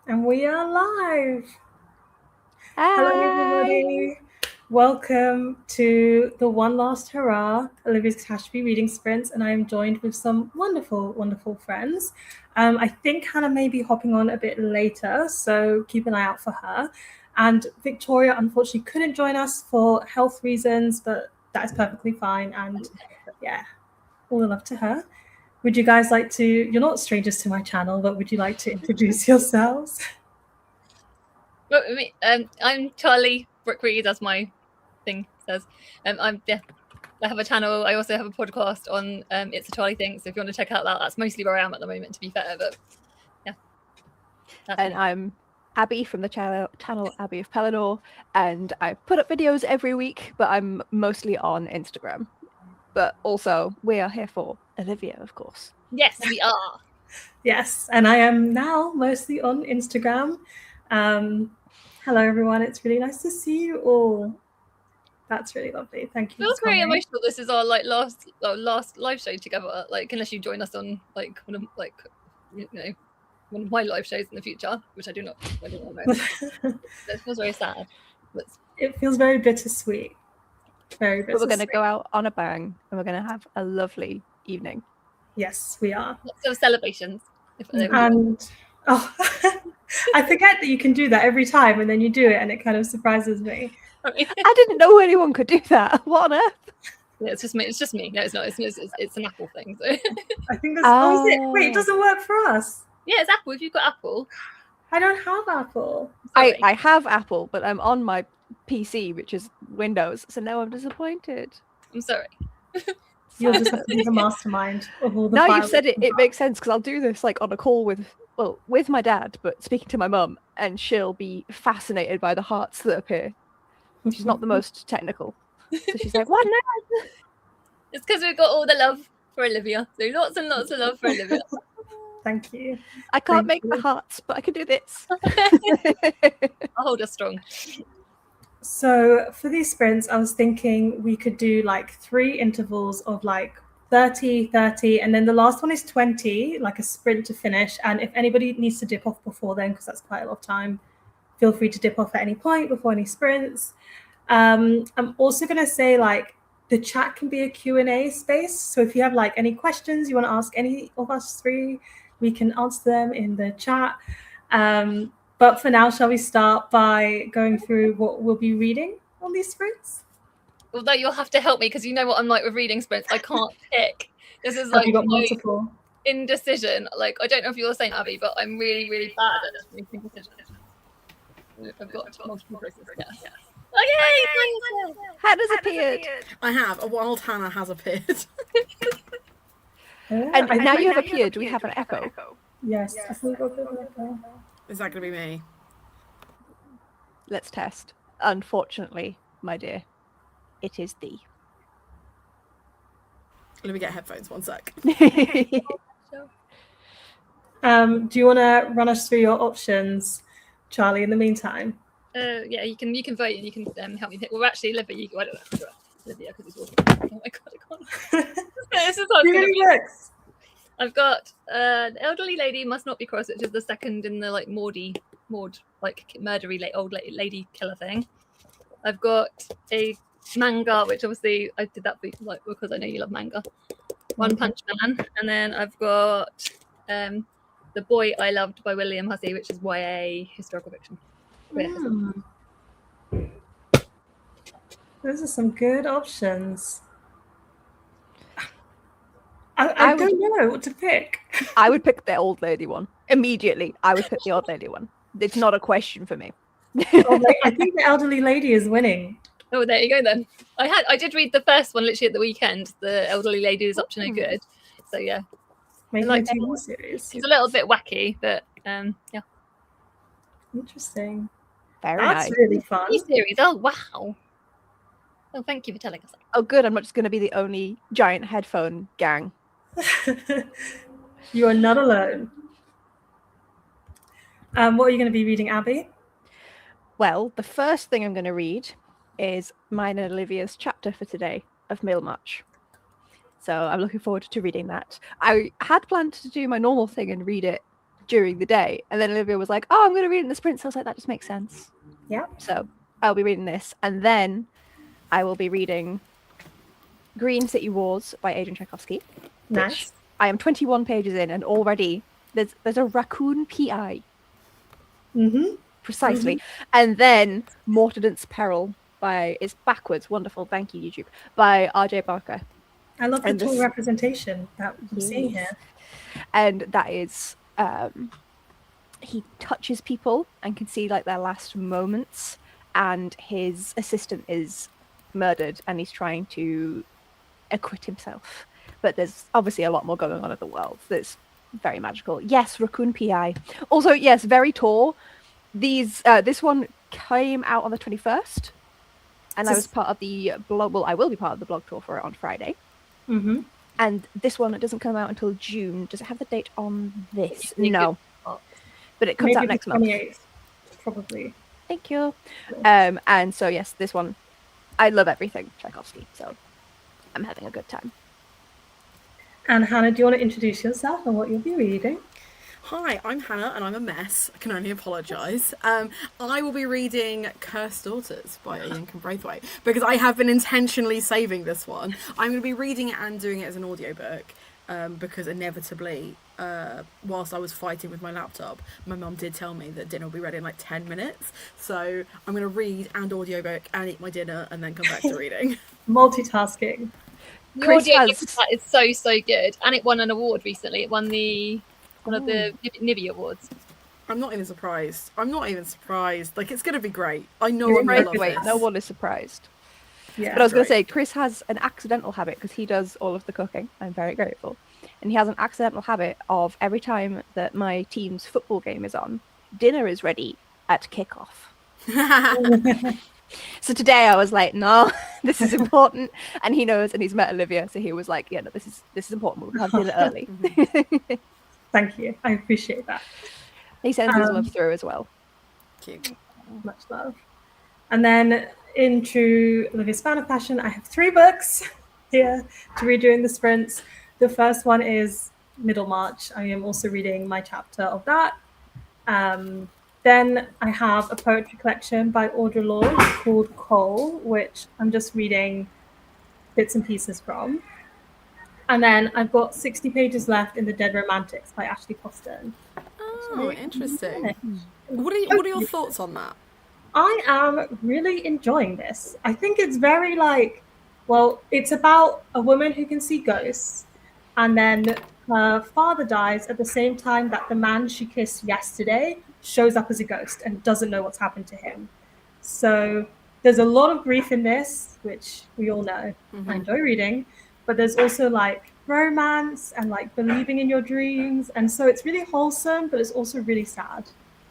And we are live. Hi. Hello, everybody. Welcome to the One Last Hurrah, Olivia's Catastrophe Reading Sprints, and I am joined with some wonderful, wonderful friends. I think Hannah may be hopping on a bit later, so keep an eye out for her. And Victoria, unfortunately, couldn't join us for health reasons, but that is perfectly fine. And yeah, all the love to her. Would you guys like to, you're not strangers to my channel, but would you like to introduce yourselves? Well, I'm Charlie Brooke Reed, as my thing says. I have a channel. I also have a podcast on It's a Charlie Thing. So if you want to check out that, that's mostly where I am at the moment, to be fair. But yeah. And I'm Abby from the channel Abby of Pelennor, and I put up videos every week, but I'm mostly on Instagram. But also, we are here for Olivia, of course. Yes, we are. Yes, and I am now mostly on Instagram. Hello, everyone. It's really nice to see you all. That's really lovely. Thank you. It feels very emotional. This is our last live show together. Like, unless you join us on one of one of my live shows in the future, which I don't know. It feels very sad. It feels very bittersweet. Very bittersweet. But we're going to go out on a bang, and we're going to have a lovely evening. Yes, we are. Lots of celebrations. And I forget that you can do that every time, and then you do it, and it kind of surprises me. I didn't know anyone could do that. What on earth? Yeah, it's just me. It's just me. No, it's not. It's an Apple thing. So. I think that's. Oh, is it? Wait, it doesn't work for us. Yeah, it's Apple. If you've got Apple. I don't have Apple. I have Apple, but I'm on my PC, which is Windows. So now I'm disappointed. I'm sorry. You'll just have to be the mastermind of all the now files. You've said it, it makes sense, because I'll do this like on a call with my dad, but speaking to my mum, and she'll be fascinated by the hearts that appear. She's not the most technical. So she's like, what now? It's because we've got all the love for Olivia. So lots and lots of love for Olivia. Thank you. I can't make the hearts, but I can do this. I'll hold us strong. So for these sprints, I was thinking we could do like 3 intervals of like 30, 30, and then the last one is 20, like a sprint to finish. And if anybody needs to dip off before then, because that's quite a lot of time, feel free to dip off at any point before any sprints. I'm also going to say like the chat can be a Q&A space. So if you have like any questions you want to ask any of us 3, we can answer them in the chat. But for now, shall we start by going through what we'll be reading on these sprints? Although you'll have to help me, because you know what I'm like with reading sprints. I can't pick. This is like you got multiple indecision. Like, I don't know if you're the same, Abby, but I'm really, really bad at making decisions. I've got multiple choices. Yes. Oh, yay! Hannah's appeared. I have. A wild Hannah has appeared. And now you have appeared. Do we have an echo? Yes. Is that going to be me? Let's test. Unfortunately, my dear, it is thee. Let me get headphones, one sec. Do you want to run us through your options, Charlie, in the meantime? Yeah, you can vote and you can help me pick. Well, actually, Olivia, I don't know. Olivia, because he's walking. Oh my god, I can't. This is hard. I've got the elderly lady must not be cross, which is the second in the like Maud like murdery old lady killer thing. I've got a manga, which obviously I did that because I know you love manga. One Punch Man, and then I've got The Boy I Loved by William Hussey, which is YA historical fiction. Those are some good options. I don't know what to pick. I would pick the old lady one. Immediately, I would pick the old lady one. It's not a question for me. I think the elderly lady is winning. Oh, there you go then. I did read the first one literally at the weekend. The elderly lady is up to no good. So yeah. Making a TV series. It's a little bit wacky, but yeah. Interesting. Very nice. That's really fun. TV series. Oh wow. Oh, thank you for telling us that. Oh, good. I'm not just going to be the only giant headphone gang. You are not alone. What are you going to be reading, Abby? Well, the first thing I'm going to read is mine and Olivia's chapter for today of Middlemarch. So I'm looking forward to reading that. I had planned to do my normal thing and read it during the day. And then Olivia was like, oh, I'm going to read in the sprints. I was like, that just makes sense. Yeah. So I'll be reading this. And then I will be reading Green City Wars by Adrian Tchaikovsky. Nice. I am 21 pages in, and already there's a raccoon PI. Precisely. And then Mortadent's Peril it's backwards. Wonderful. Thank you, YouTube. By RJ Barker. I love the tall representation that we're seeing here. And that is, he touches people and can see like their last moments, and his assistant is murdered and he's trying to acquit himself. But there's obviously a lot more going on in the world that's very magical. Yes, Raccoon PI. Also, yes, very tall. This one came out on the 21st, and I was part of the blog. Well, I will be part of the blog tour for it on Friday. And this one doesn't come out until June. Does it have the date on this? No, but it comes out next month. 28th, probably. Thank you. And so yes, this one, I love everything Tchaikovsky, so I'm having a good time. And Hannah, do you want to introduce yourself and what you'll be reading? Hi, I'm Hannah and I'm a mess. I can only apologise. I will be reading Cursed Daughters by Ian Braithwaite because I have been intentionally saving this one. I'm going to be reading it and doing it as an audiobook because inevitably, whilst I was fighting with my laptop, my mum did tell me that dinner will be ready in like 10 minutes. So I'm going to read and audiobook and eat my dinner and then come back to reading. Multitasking. The audio is so good, and it won an award recently. It won one of the Nibby Awards. I'm not even surprised. Like, it's going to be great. I know I'm going to love this. No one is surprised. Yeah, but I was going to say, Chris has an accidental habit because he does all of the cooking. I'm very grateful. And he has an accidental habit of every time that my team's football game is on, dinner is ready at kickoff. So today I was like, no, this is important. And he knows, and he's met Olivia. So he was like, yeah, no, this is important. We'll have dinner early. Thank you. I appreciate that. He sends his love through as well. Cute. Much love. And then in true Olivia Spanner fashion, I have 3 books here to read during the sprints. The first one is Middlemarch. I am also reading my chapter of that. Then I have a poetry collection by Audre Lorde called Coal, which I'm just reading bits and pieces from. And then I've got 60 pages left in The Dead Romantics by Ashley Poston. Oh, interesting. What are your thoughts on that? I am really enjoying this. I think it's very it's about a woman who can see ghosts, and then her father dies at the same time that the man she kissed yesterday shows up as a ghost and doesn't know what's happened to him. So there's a lot of grief in this, which we all know. I enjoy reading, but there's also romance and believing in your dreams, and so it's really wholesome, but it's also really sad.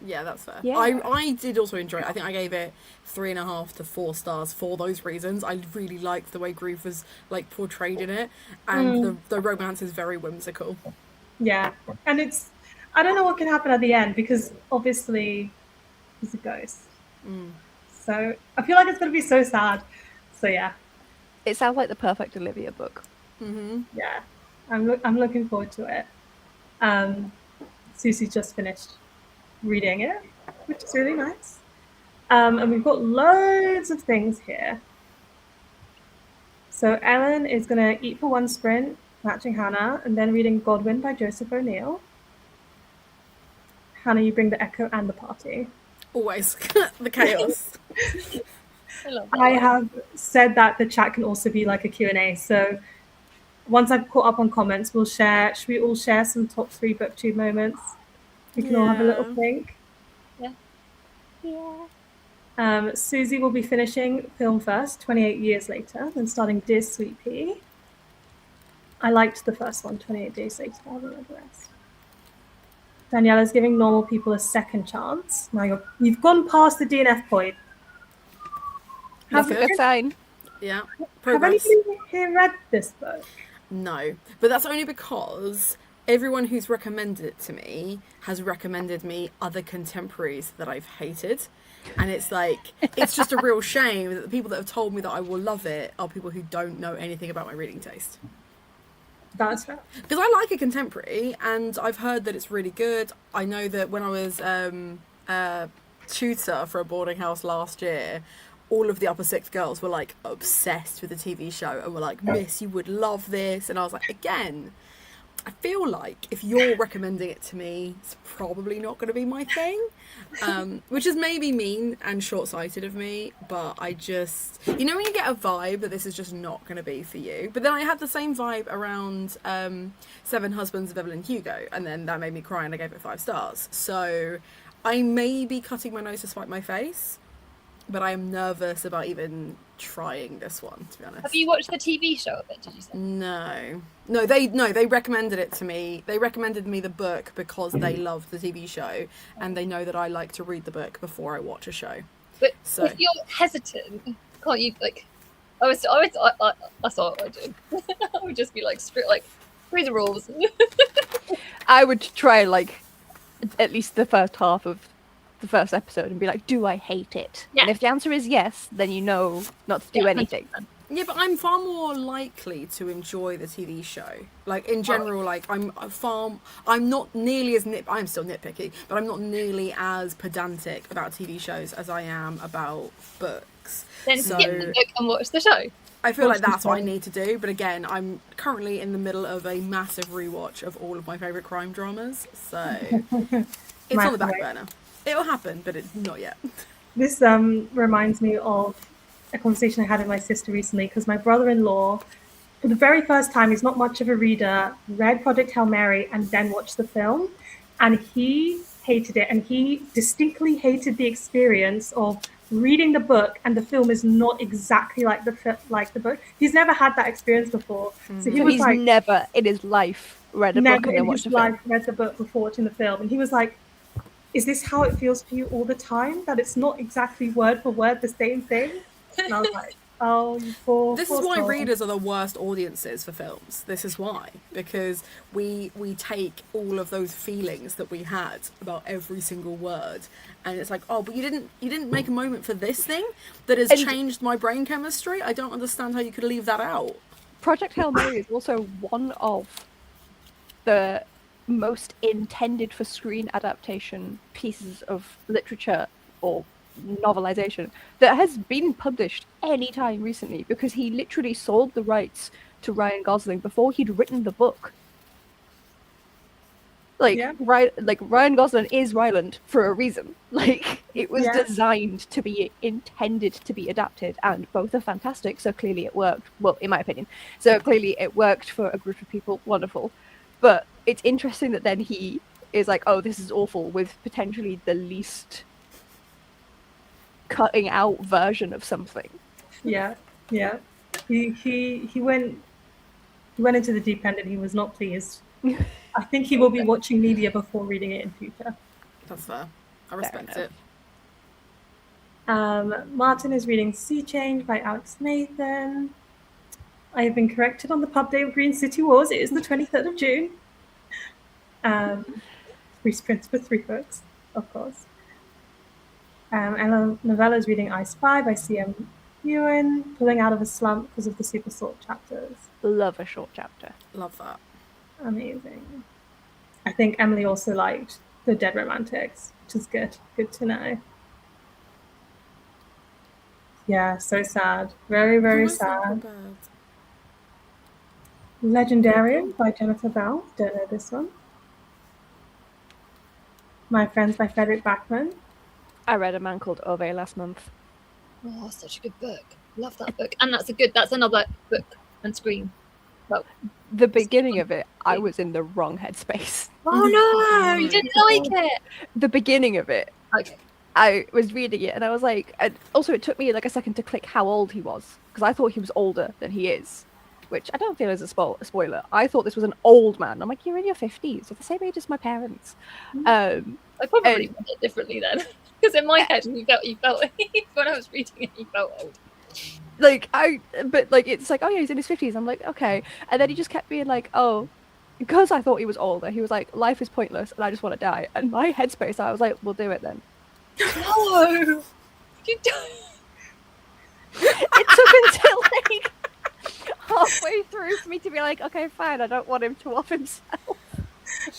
Yeah, that's fair. Yeah. I did also enjoy it. I think I gave it 3.5 to 4 stars for those reasons. I really liked the way grief was portrayed in it, and the romance is very whimsical. Yeah, and I don't know what can happen at the end because obviously he's a ghost. So I feel like it's going to be so sad. So yeah. It sounds like the perfect Olivia book. Yeah, I'm looking forward to it. Susie just finished reading it, which is really nice. And we've got loads of things here. So Ellen is going to eat for one sprint, matching Hannah, and then reading Godwin by Joseph O'Neill. Hannah, you bring the echo and the party. Always. The chaos. I have said that the chat can also be like a Q&A. So once I've caught up on comments, should we all share some top 3 booktube moments? We can all have a little think. Yeah. Susie will be finishing Film First, 28 years later, then starting Dear Sweet Pea. I liked the first one, 28 Days Later. I don't know the rest. Daniela's giving normal people a second chance. Now you've gone past the DNF point. That's a good sign. Yeah. Have anybody here read this book? No, but that's only because everyone who's recommended it to me has recommended me other contemporaries that I've hated. And it's it's just a real shame that the people that have told me that I will love it are people who don't know anything about my reading taste. That's right. Because I like a contemporary, and I've heard that it's really good. I know that when I was a tutor for a boarding house last year, all of the upper sixth girls were like obsessed with the TV show and were like, "Miss, you would love this." And I was like, again, I feel like if you're recommending it to me, it's probably not going to be my thing, which is maybe mean and short-sighted of me, but I just, when you get a vibe that this is just not going to be for you. But then I had the same vibe around Seven Husbands of Evelyn Hugo, and then that made me cry and I gave it 5 stars. So I may be cutting my nose to spite my face, but I am nervous about even trying this one, to be honest. Have you watched the TV show of it, did you say? No, they recommended it to me. They recommended me the book because they loved the TV show, and they know that I like to read the book before I watch a show. But if you're hesitant, can't you, like... I saw what I did. I would just be like, read the rules. I would try, like, at least the first half of the first episode and be like, do I hate it? Yeah. And if the answer is yes, then you know not to do anything. 100%. Yeah, but I'm far more likely to enjoy the TV show. Like, in general, like, I'm not nearly as I'm still nitpicky, but I'm not nearly as pedantic about TV shows as I am about books. Then skip the book and watch the show. I feel like that's what I need to do, but again, I'm currently in the middle of a massive rewatch of all of my favourite crime dramas, so it's on the back burner. It'll happen, but it's not yet. This reminds me of a conversation I had with my sister recently, because my brother-in-law, for the very first time, he's not much of a reader, read Project Hail Mary and then watched the film, and he hated it, and he distinctly hated the experience of reading the book and the film is not exactly like the book. He's never had that experience before, so He's never in his life read a book and then watched a film. Read the book before watching the film, and he was like, is this how it feels for you all the time? That it's not exactly word for word the same thing? And I was like, oh, you poor This poor is why soul. readers are the worst audiences for films. This is why. Because we take all of those feelings that we had about every single word, and it's like, oh, but you didn't make a moment for this thing that has changed my brain chemistry? I don't understand how you could leave that out. Project Hail Mary is also one of the most intended for screen adaptation pieces of literature or novelization that has been published any time recently, because he literally sold the rights to Ryan Gosling before he'd written the book. Ryan Gosling is Ryland for a reason. Like, it was designed to be intended to be adapted, and both are fantastic, so clearly it worked. Well, in my opinion. So clearly it worked for a group of people. Wonderful. But it's interesting that then he is like, oh, this is awful, with potentially the least cutting out version of something. Yeah. He went into the deep end and he was not pleased. I think he will be watching media before reading it in future. That's fair. I respect it. Martin is reading Sea Change by Alex Nathan. I have been corrected on the pub day of Green City Wars. It is the 23rd of June. Reprints for 3 books, of course. And Novella is reading I Spy by C.M. Ewan, pulling out of a slump because of the super short chapters. Love a short chapter. Love that. Amazing. I think Emily also liked The Dead Romantics, which is good. Good to know. Yeah, so sad. Very, very sad. Legendarium by Jennifer Bell. Don't know this one. My Friends by Frederick Backman. I read A Man Called Ove last month. Oh, such a good book. Love that book. And that's another book and screen. Well, the beginning of it, I was in the wrong headspace. Oh no, you didn't like it. The beginning of it. Okay. I was reading it and I was like, and also it took me like a second to click how old he was, because I thought he was older than he is, which I don't feel is a spoiler. I thought this was an old man. I'm like, you're in your 50s, you're the same age as my parents. I probably read it differently then, because in my head you felt when I was reading it, you felt old. It's like, oh yeah, he's in his 50s. I'm like, okay. And then he just kept being like, oh, because I thought he was older, he was like, life is pointless and I just want to die. And my headspace, I was like, we'll do it then. No! You don't. It took until like halfway through for me to be like, okay, fine, I don't want him to off himself.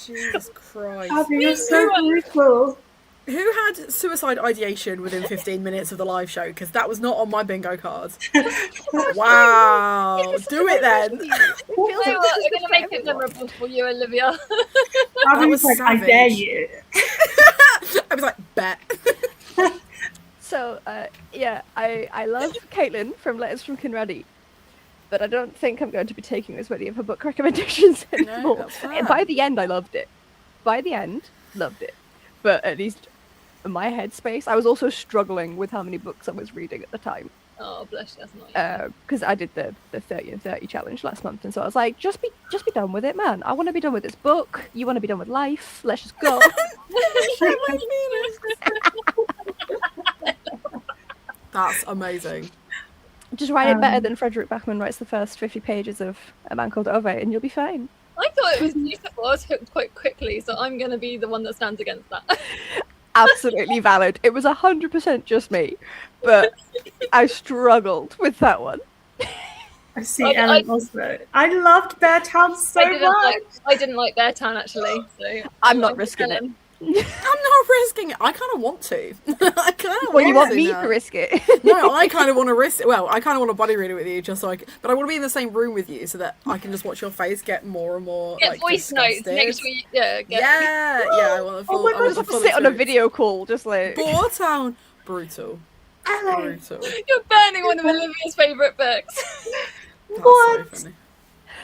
Jesus Christ. Abby, you're so brutal. Who had suicide ideation within 15 minutes of the live show? Because that was not on my bingo card. Wow. Do it then. We're going to make it memorable for you, Olivia. Abby was like, savage. I dare you. I was like, bet. So, yeah, I love Caitlin from Letters from Kinradi, but I don't think I'm going to be taking as many of her book recommendations anymore. That's fair. By the end, I loved it. But at least in my headspace, I was also struggling with how many books I was reading at the time. Oh, bless you, that's not Because I did the 30 and 30 challenge last month, and so I was like, just be done with it, man. I want to be done with this book. You want to be done with life. Let's just go. That's amazing. Just write it better than Frederick Bachman writes the first 50 pages of A Man Called Ove, and you'll be fine. I thought it was beautiful. I was hooked quite quickly, so I'm going to be the one that stands against that. Absolutely valid. It was 100% just me, but I struggled with that one. I see Ellen also. I loved Beartown so much. I didn't like Beartown, actually. So I'm not risking it. I'm not risking it. I kind of want to. I kind of. Well, you want me to risk it? No, I kind of want to risk it. Well, I kind of want to buddy read it with you, just so but I want to be in the same room with you so that I can just watch your face get more and more. Get like, voice notes next week. Yeah. Yeah. I want to. Oh my god! I just have to sit on a video call, just like. Boartown, brutal. Brutal. You're burning one of Olivia's favourite books. What? So funny.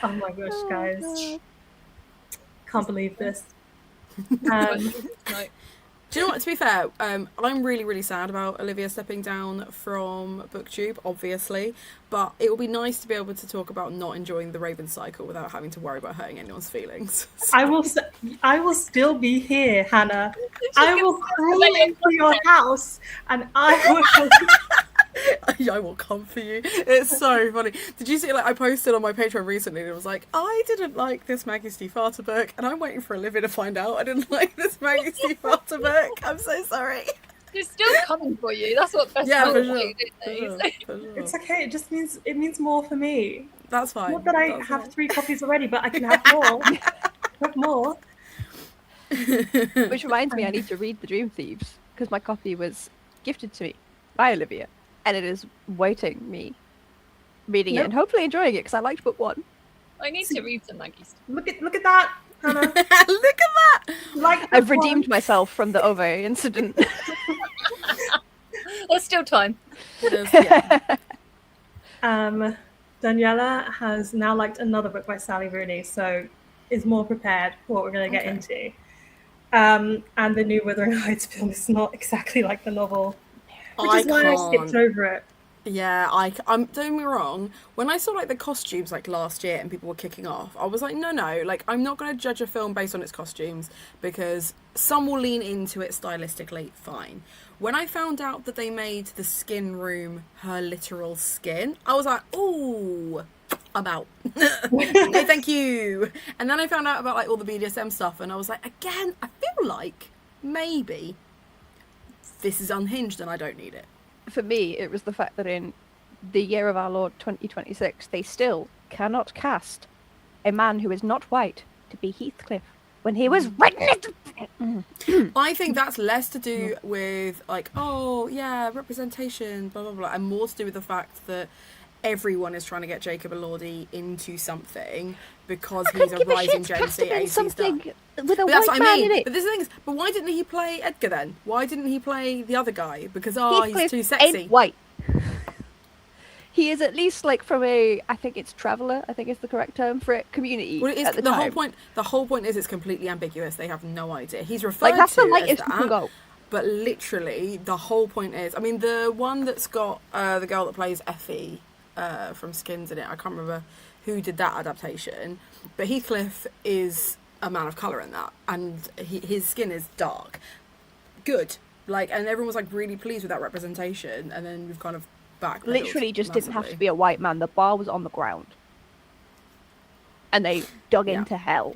Oh my gosh, guys! God. Can't believe this. Do you know what? To be fair, I'm really, really sad about Olivia stepping down from BookTube, obviously. But it will be nice to be able to talk about not enjoying the Raven cycle without having to worry about hurting anyone's feelings. So. I will still be here, Hannah. I will crawl into your house, and I will. I will come for you. It's so funny. Did you see, like, I posted on my Patreon recently and it was like, I didn't like this Maggie Stiefvater book, and I'm waiting for Olivia to find out I didn't like this Maggie Stiefvater book. I'm so sorry. It's still coming for you. That's what best Yeah, for do, sure. don't they? For sure. It's okay. It just means more for me. That's fine. Not that I That's have fine. 3 copies already, but I can have more. Have more. Which reminds me, I need to read The Dream Thieves, because my copy was gifted to me by Olivia, and it is waiting me reading it and hopefully enjoying it, because I liked book 1. I need to read some Maggie's. Look at that, Hannah. Look at that! Like I've redeemed myself from the Ove incident. There's still time. It is, yeah. Daniela has now liked another book by Sally Rooney, so is more prepared for what we're going to get into. And the new Wuthering Heights film is not exactly like the novel, which is why I skipped over it. Yeah, I'm don't get me wrong. When I saw like the costumes like last year and people were kicking off, I was like, no, like I'm not going to judge a film based on its costumes because some will lean into it stylistically, fine. When I found out that they made the skin room her literal skin, I was like, ooh, I'm out. No, thank you. And then I found out about like all the BDSM stuff, and I was like, again, I feel like maybe this is unhinged and I don't need it. For me, it was the fact that in the year of our Lord 2026, they still cannot cast a man who is not white to be Heathcliff when he was red. I think that's less to do with like, oh yeah, representation, blah blah blah, and more to do with the fact that everyone is trying to get Jacob Elordi into something because he's a rising Gen Z AC star. Something with a That's white what I man mean. in it. But this thing is, but why didn't he play Edgar then? Why didn't he play the other guy? Because he's Heathcliff too sexy. ain't white. He is at least like from a, I think it's traveller, I think is the correct term for it, community. Well, it is, at the the time. whole point. The whole point is it's completely ambiguous. They have no idea. He's referred Like that's to the lightest as you can that, go. but literally the whole point is. I mean, the one that's got the girl that plays Effie from Skins in it. I can't remember who did that adaptation, but Heathcliff is a man of colour in that, and his skin is dark. Good, like, and everyone was like really pleased with that representation, and then we've kind of backpedaled Literally just didn't have to massively. be a white man. The bar was on the ground. And they dug into hell.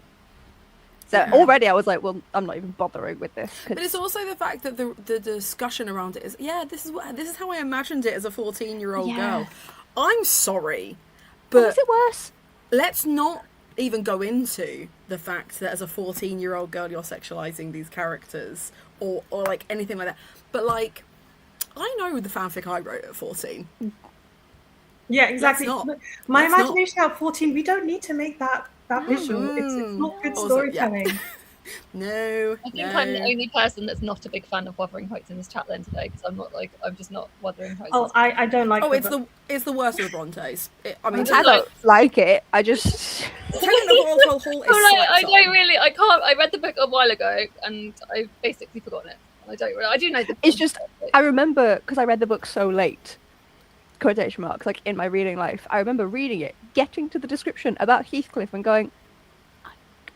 So already I was like, well, I'm not even bothering with this. But it's also the fact that the discussion around it is, this is how I imagined it as a 14-year-old girl. I'm sorry, But is it worse? Let's not even go into the fact that as a 14-year-old girl you're sexualizing these characters or like anything like that. But like, I know the fanfic I wrote at 14. Yeah, exactly. My imagination at 14, we don't need to make that visual. It's not good storytelling. Yeah. No. I think I'm the only person that's not a big fan of Wuthering Heights in this chat then today, because I'm just not Wuthering Heights. Oh, I don't like. It's the worst of the Brontes. I don't like it. I just. I don't really. I can't. I read the book a while ago, and I've basically forgotten it. I don't. I do know the. It's just. I remember because I read the book so late. Quotation marks, like in my reading life. I remember reading it, getting to the description about Heathcliff, and going.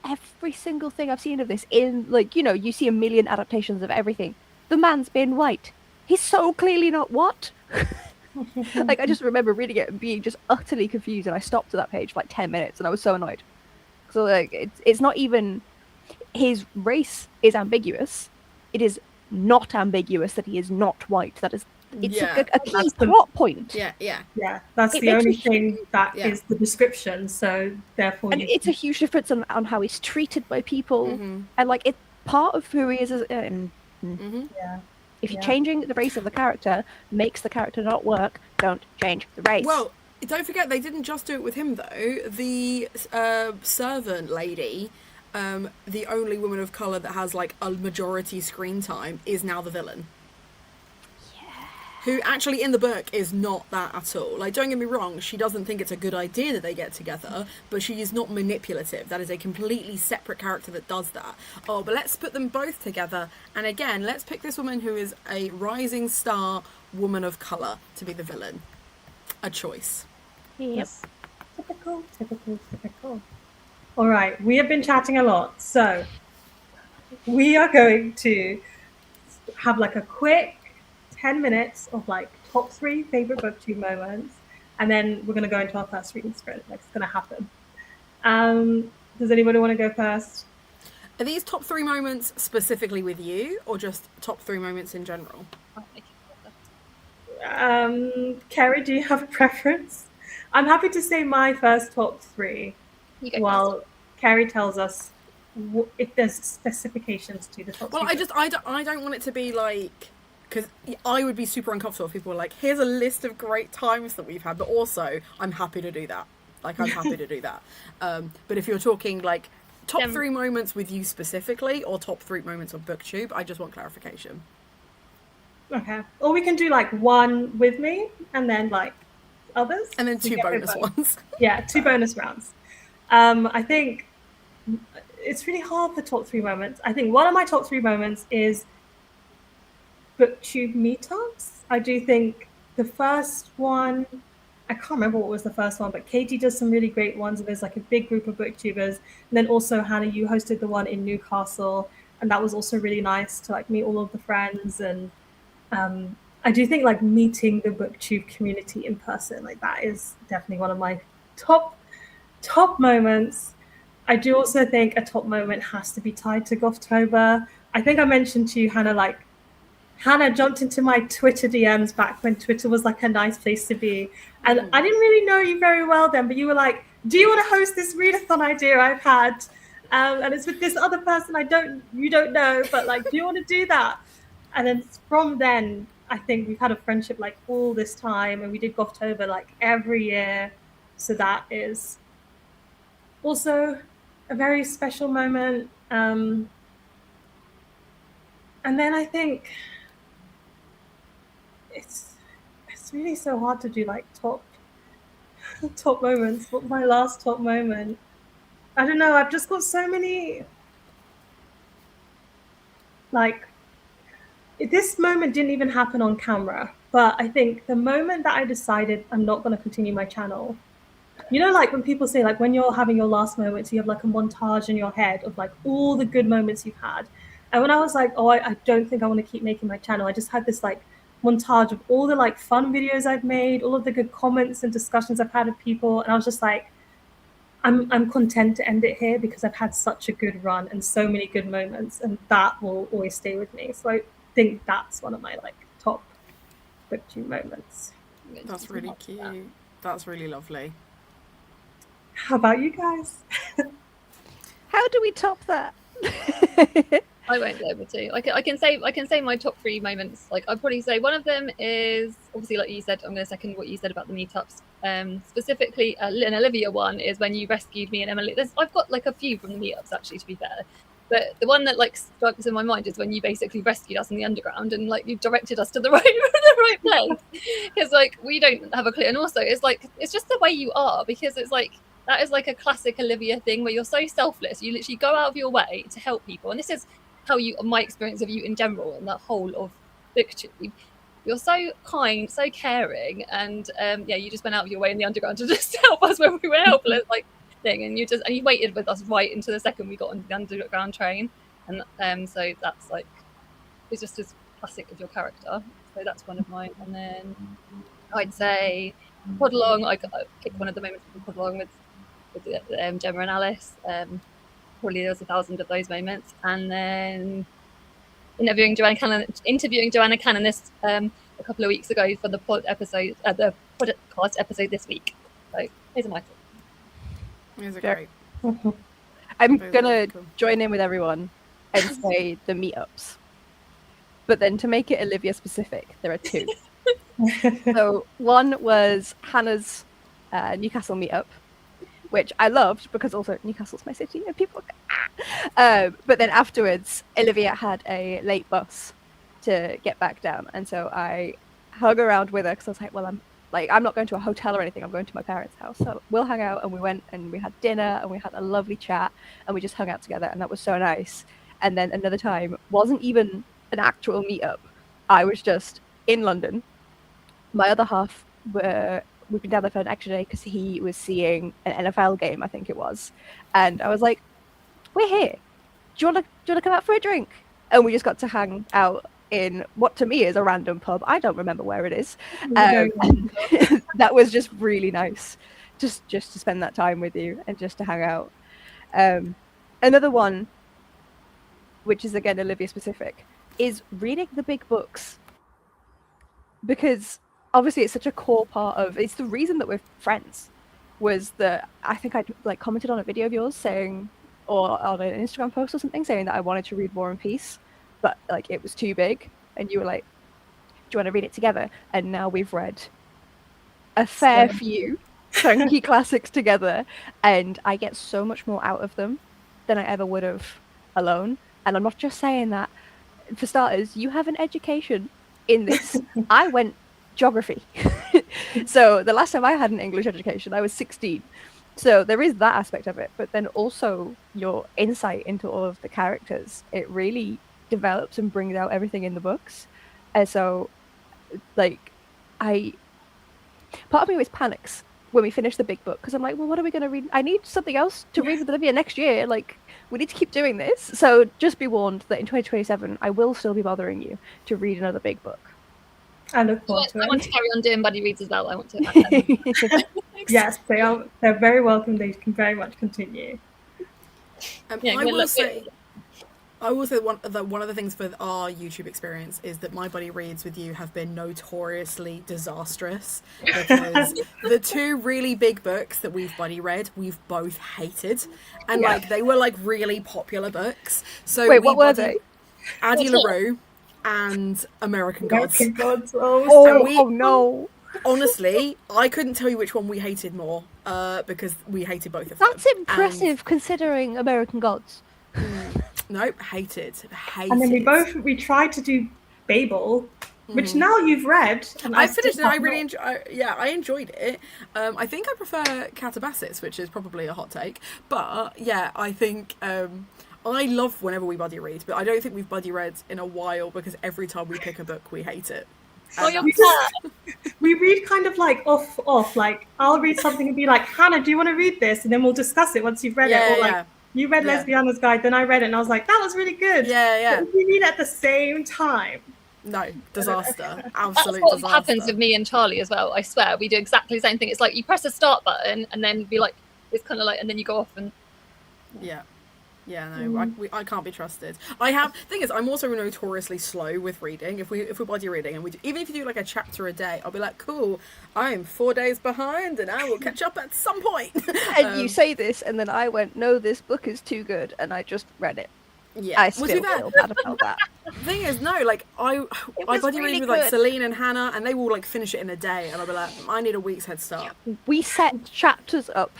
Every single thing I've seen of this in, like, you know, you see a million adaptations of everything. The man's been white. He's so clearly not what? Like, I just remember reading it and being just utterly confused, and I stopped at that page for like 10 minutes, and I was so annoyed. So, like, it's not even... His race is ambiguous. It is not ambiguous that he is not white. That is... It's a key plot point. Yeah. That's the only thing that is the description. So therefore, and it's a huge difference on how he's treated by people, and like it's part of who he is. If you're changing the race of the character, makes the character not work. Don't change the race. Well, don't forget they didn't just do it with him though. The servant lady, the only woman of color that has like a majority screen time, is now the villain. Who actually in the book is not that at all. Like, don't get me wrong, she doesn't think it's a good idea that they get together, but she is not manipulative. That is a completely separate character that does that. Oh, but let's put them both together, and again, let's pick this woman who is a rising star woman of colour to be the villain. A choice. Yes. Typical. All right, we have been chatting a lot, so we are going to have like a quick 10 minutes of like top 3 favorite booktube moments, and then we're going to go into our first reading sprint. Like, it's going to happen. Does anybody want to go first? Are these top 3 moments specifically with you, or just top 3 moments in general? Kerry, do you have a preference? I'm happy to say my first top 3 while Kerry tells us if there's specifications to the top 3. Well, I don't want it to be like... Because I would be super uncomfortable if people were like, here's a list of great times that we've had, but also I'm happy to do that. Like, I'm happy to do that. But if you're talking like top 3 moments with you specifically, or top 3 moments on BookTube, I just want clarification. Okay. Or we can do like 1 with me and then like others. And then 2 bonus ones. Yeah, 2 bonus rounds. I think it's really hard for top 3 moments. I think one of my top 3 moments is BookTube meetups. I do think the first one, I can't remember what was the first one, but Katie does some really great ones, and there's like a big group of booktubers. And then also Hannah, you hosted the one in Newcastle, and that was also really nice to like meet all of the friends. And I do think like meeting the BookTube community in person, like that is definitely one of my top moments. I do also think a top moment has to be tied to Gothtober. I think I mentioned to you, Hannah, like Hannah jumped into my Twitter DMs back when Twitter was like a nice place to be. And I didn't really know you very well then, but you were like, do you want to host this readathon idea I've had? And it's with this other person you don't know, but like, do you want to do that? And then from then, I think we've had a friendship like all this time, and we did Gothtober like every year. So that is also a very special moment. And then I think it's really so hard to do like top moments. What's my last top moment? I don't know. I've just got so many. Like, this moment didn't even happen on camera, but I think the moment that I decided I'm not going to continue my channel, you know, like when people say like when you're having your last moments, you have like a montage in your head of like all the good moments you've had. And when I was like, oh, I don't think I want to keep making my channel, I just had this like montage of all the like fun videos I've made, all of the good comments and discussions I've had with people, and I was just like, I'm content to end it here because I've had such a good run and so many good moments, and that will always stay with me. So I think that's one of my like top BookTube moments. That's really cute. That's really lovely. How about you guys? How do we top that? I won't be able to. I can say my top 3 moments. Like I'd probably say one of them is obviously, like you said. I'm going to second what you said about the meetups. Specifically, an Olivia one is when you rescued me and Emily. I've got like a few from the meetups actually, to be fair. But the one that like strikes in my mind is when you basically rescued us in the underground and like you directed us to the right place, because like we don't have a clue. And also it's like it's just the way you are, because it's like that is like a classic Olivia thing where you're so selfless. You literally go out of your way to help people, and this is how my experience of you in general and that whole of BookTube. You're so kind, so caring, and you just went out of your way in the underground to just help us when we were helpless, like thing. And you waited with us right into the second we got on the underground train, and so that's like it's just as classic of your character. So that's one of mine. And then I'd say Pod Along. I pick one of the moments from Pod Along with Gemma and Alice. Probably there was 1,000 of those moments. And then interviewing Joanna Cannon this a couple of weeks ago for the podcast episode this week. So those are my thoughts. These are great. I'm gonna join in with everyone and say the meetups, but then to make it Olivia specific, there are 2. So one was Hannah's Newcastle meetup, which I loved because also Newcastle's my city and people but then afterwards Olivia had a late bus to get back down, and so I hung around with her because I was like, well, I'm not going to a hotel or anything, I'm going to my parents' house, so we'll hang out. And we went and we had dinner and we had a lovely chat and we just hung out together, and that was so nice. And then another time wasn't even an actual meetup, I was just in London. My other half we've been down there for an extra day because he was seeing an NFL game, I think it was. And I was like, we're here. Do you want to come out for a drink? And we just got to hang out in what to me is a random pub. I don't remember where it is. That was just really nice. Just to spend that time with you and just to hang out. Another one, which is again Olivia specific, is reading the big books. Because obviously it's such a core part of, it's the reason that we're friends, was that I think I like commented on a video of yours saying, or on an Instagram post or something, saying that I wanted to read War and Peace, but like it was too big, and you were like, do you want to read it together? And now we've read a fair few chunky classics together, and I get so much more out of them than I ever would have alone. And I'm not just saying that. For starters, you have an education in this. I went geography. So the last time I had an English education, I was 16. So there is that aspect of it, but then also your insight into all of the characters. It really develops and brings out everything in the books. And so, like, part of me always panics when we finish the big book, because I'm like, well, what are we going to read? I need something else to read with Olivia next year. Like, we need to keep doing this. So just be warned that in 2027, I will still be bothering you to read another big book. I look forward to it. I want to carry on doing buddy reads as well. I want to. Yes, they're very welcome. They can very much continue. I will say one of the things for our YouTube experience is that my buddy reads with you have been notoriously disastrous, because the 2 really big books that we've buddy read, we've both hated, and like they were like really popular books. So wait, what were they? Addie LaRue and American Gods. Oh no. Honestly, I couldn't tell you which one we hated more, because we hated both of them. That's impressive, considering American Gods. Nope, hated. And then we tried to do Babel, which now you've read. And I finished it. I really I enjoyed it. I think I prefer Catabasis, which is probably a hot take. But yeah, I think I love whenever we buddy read, but I don't think we've buddy read in a while, because every time we pick a book, we hate it. We read kind of like off. Like I'll read something and be like, Hannah, do you want to read this? And then we'll discuss it once you've read it. Or like you read Lesbiana's Guide, then I read it and I was like, that was really good. But if we read it at the same time. No, disaster. Absolute That's what disaster. happens with me and Charlie as well. I swear, we do exactly the same thing. It's like you press a start button and then be like, it's kind of like, and then you go off and. Yeah. Yeah, no, I can't be trusted. Thing is, I'm also notoriously slow with reading. If we're body reading, and even if you do like a chapter a day, I'll be like, cool, I'm 4 days behind, and I will catch up at some point. And you say this, and then I went, no, this book is too good, and I just read it. Yeah, I still feel bad about that. Thing is, no, like I buddy read with like Celine and Hannah, and they will like finish it in a day, and I'll be like, I need a week's head start. We set chapters up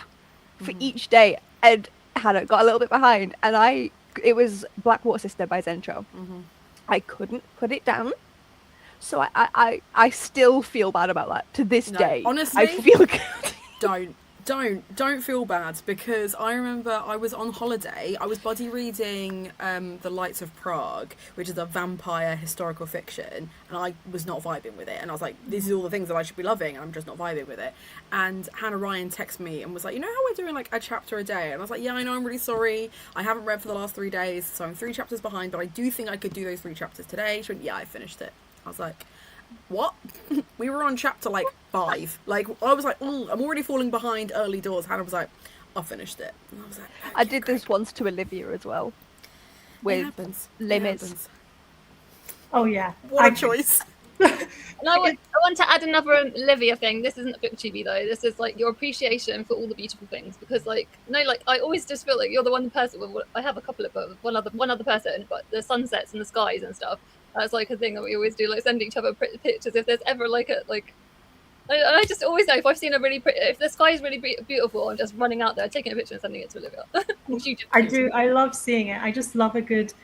for each day, and Hannah got a little bit behind, and it was Blackwater Sister by Zentro. I couldn't put it down, so I still feel bad about that to this day. Honestly, I feel good. Don't feel bad, because I remember I was on holiday. I was buddy reading The Lights of Prague, which is a vampire historical fiction, and I was not vibing with it. And I was like, these are all the things that I should be loving, and I'm just not vibing with it. And Hannah Ryan texted me and was like, you know how we're doing like a chapter a day? And I was like, yeah, I know, I'm really sorry. I haven't read for the last 3 days, so I'm 3 chapters behind, but I do think I could do those 3 chapters today. She went, yeah, I finished it. I was like, what? We were on chapter like 5. Like, I was like, oh, I'm already falling behind early doors. Hannah was like, I finished it. And I was like, okay, I did this once to Olivia as well, with limits. Oh yeah, what a choice. And I want to add another Olivia thing. This isn't booktube though. This is like your appreciation for all the beautiful things, because like I always just feel like you're the one person. Well, I have a couple of one other person, but the sunsets and the skies and stuff. That's like a thing that we always do, like send each other pictures. If there's ever I just always know if I've seen if the sky is really beautiful, I'm just running out there, taking a picture and sending it to Olivia. I do. I love seeing it. I just love a good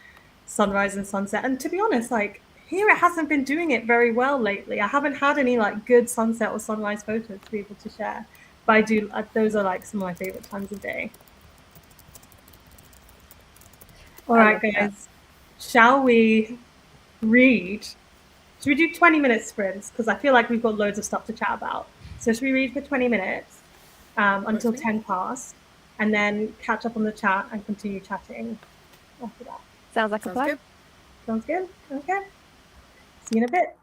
sunrise and sunset. And to be honest, like here, it hasn't been doing it very well lately. I haven't had any like good sunset or sunrise photos to be able to share. But I do. Those are like some of my favorite times of day. All right, guys. Shall we read? Should we do 20-minute sprints? Because I feel like we've got loads of stuff to chat about. So should we read for 20 minutes until 10 past, and then catch up on the chat and continue chatting after that? Sounds like a plan. Good. Sounds good? Okay. See you in a bit.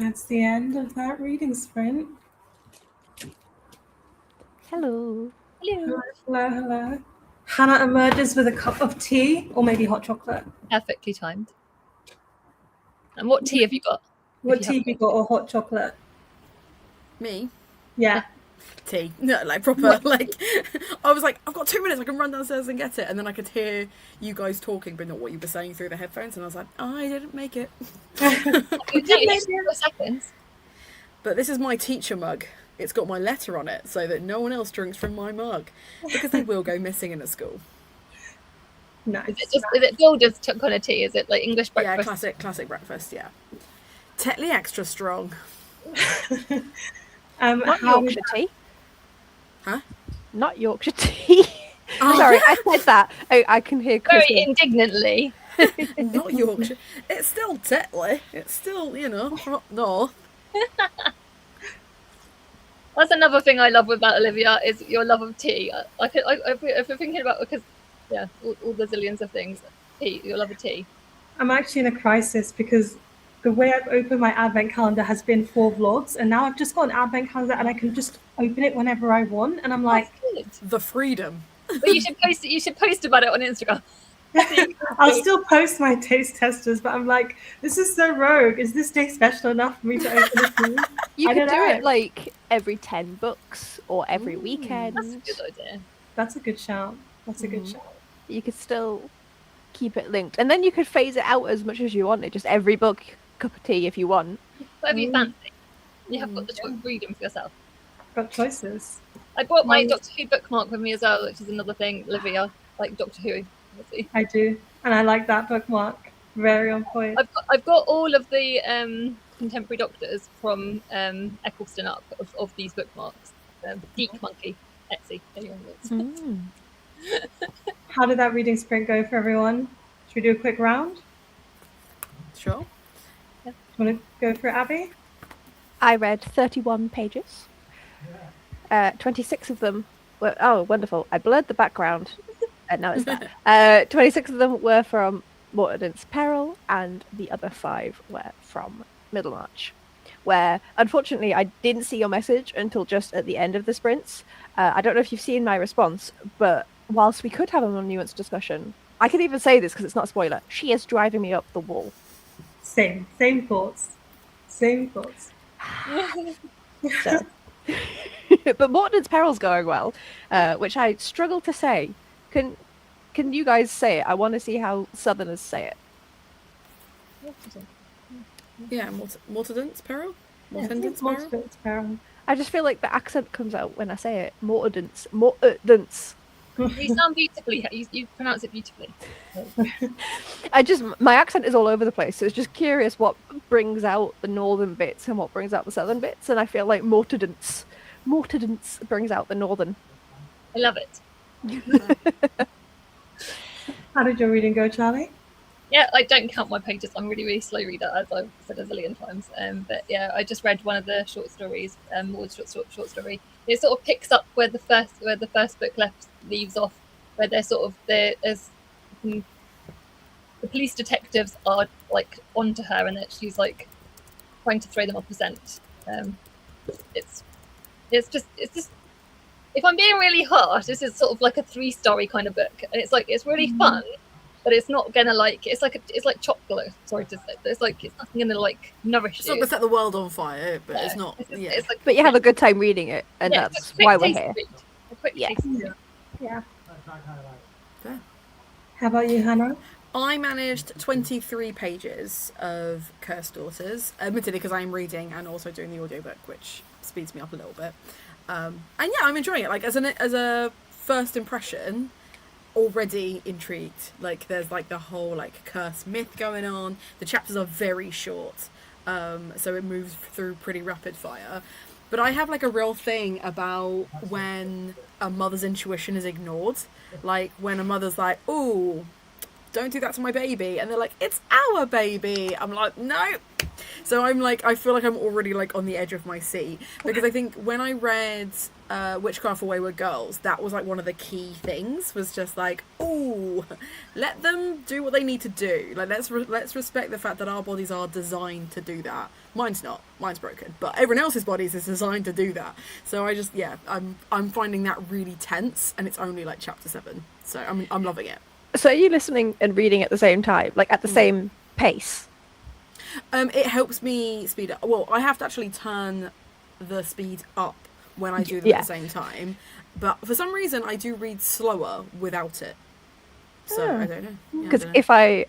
That's the end of that reading sprint. Hello. Hello. Hello. Hannah emerges with a cup of tea or maybe hot chocolate. Perfectly timed. And what tea have you got? What tea have you got or hot chocolate? Me? Yeah. Tea. No, like proper, like, I was like, I've got 2 minutes, I can run downstairs and get it. And then I could hear you guys talking, but not what you were saying through the headphones. And I was like, I didn't make it. You did make 4 seconds. But this is my teacher mug. It's got my letter on it so that no one else drinks from my mug. Because they will go missing in a school. Nice. Is it Builder's kind of tea? Is it like English breakfast? Yeah, classic breakfast, yeah. Tetley extra strong. Not Yorkshire tea. Huh? Not Yorkshire tea. Oh. Sorry, I said that. I can hear Chris. Very indignantly. Not Yorkshire. It's still Tetley. It's still, up north. That's another thing I love about Olivia is your love of tea. If we're thinking about, because all the zillions of things, tea, your love of tea. I'm actually in a crisis because the way I've opened my advent calendar has been 4 vlogs, and now I've just got an advent calendar and I can just open it whenever I want, and I'm like, the freedom. But you should post it. You should post about it on Instagram. I'll still post my taste testers, but I'm like, this is so rogue. Is this day special enough for me to open it? You could do it like every 10 books or every weekend. That's a good idea. That's a good shout. That's a good shout. You could still keep it linked, and then you could phase it out as much as you wanted. Just every book, cup of tea if you want. Whatever you fancy. You have got the choice of freedom for yourself. Got choices. I brought my Doctor Who bookmark with me as well, which is another thing. Olivia, like Doctor Who. Obviously. I do, and I like that bookmark. Very on point. I've got all of the contemporary doctors from Eccleston up of these bookmarks. Geek Monkey, Etsy, anyone wants. How did that reading sprint go for everyone? Should we do a quick round? Sure. Yeah. Do you want to go for it, Abby? I read 31 pages. 26 of them were... Oh, wonderful. I blurred the background. No, it's that. 26 of them were from Morton's Peril, and the other 5 were from Middlemarch, where, unfortunately, I didn't see your message until just at the end of the sprints. I don't know if you've seen my response, but whilst we could have a more nuanced discussion, I can even say this because it's not a spoiler. She is driving me up the wall. Same thoughts. Same thoughts. So. But Morton's Peril's going well, which I struggle to say. Can you guys say it? I want to see how Southerners say it. Yeah, Mortadence Peril? Mortadence Peril? I just feel like the accent comes out when I say it. Mortadence. You sound beautifully. You pronounce it beautifully. My accent is all over the place, so it's just curious what brings out the northern bits and what brings out the southern bits, and I feel like Mortadence brings out the northern. I love it. How did your reading go, Charlie? Yeah, I don't count my pages. I'm really, really slow reader, as I've said a zillion times. But yeah, I just read one of the short stories, Maud's short story. It sort of picks up where the first book leaves off, where they're sort of the police detectives are like onto her, and that she's like trying to throw them off the scent. It's just. If I'm being really harsh, this is sort of like a 3-story kind of book, and it's really fun. But it's not gonna it's like chocolate. Sorry to say, it's nothing gonna nourish you. It's not gonna set the world on fire, but it's not. It's like, but you have a good time reading it, and that's why we're here. Yeah. Fair. How about you, Hannah? I managed 23 pages of Cursed Daughters, admittedly because I'm reading and also doing the audiobook, which speeds me up a little bit. And yeah, I'm enjoying it. Like as a first impression. Already intrigued. Like there's the whole curse myth going on. The chapters are very short, so it moves through pretty rapid fire. But I have a real thing about when a mother's intuition is ignored. Like when a mother's like, "Oh, don't do that to my baby," and they're like, "It's our baby." I'm like, "No, So I'm like, I feel like I'm already like on the edge of my seat, because I think when I read Witchcraft for Wayward Girls, that was like one of the key things, was just like, oh, let them do what they need to do. Like, let's respect the fact that our bodies are designed to do that. Mine's not. Mine's broken, but everyone else's bodies is designed to do that. So I just, I'm finding that really tense, and it's only like chapter 7, so I'm loving it. So are you listening and reading at the same time, like at the same pace? It helps me speed up. Well, I have to actually turn the speed up when I do them at the same time, but for some reason I do read slower without it. So I don't know. Because if I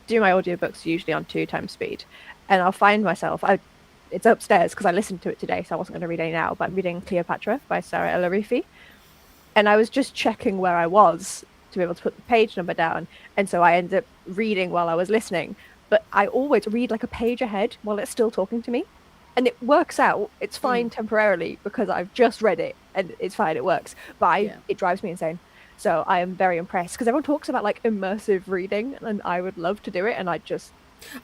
do my audiobooks usually on 2 times speed, and I'll find myself, it's upstairs because I listened to it today, so I wasn't going to read any now, but I'm reading Cleopatra by Sarah El-Arifi, and I was just checking where I was to be able to put the page number down, and so I ended up reading while I was listening. But I always read like a page ahead while it's still talking to me, and it works out. It's fine temporarily because I've just read it and it's fine, it works, but it drives me insane. So I am very impressed, because everyone talks about like immersive reading, and I would love to do it, and I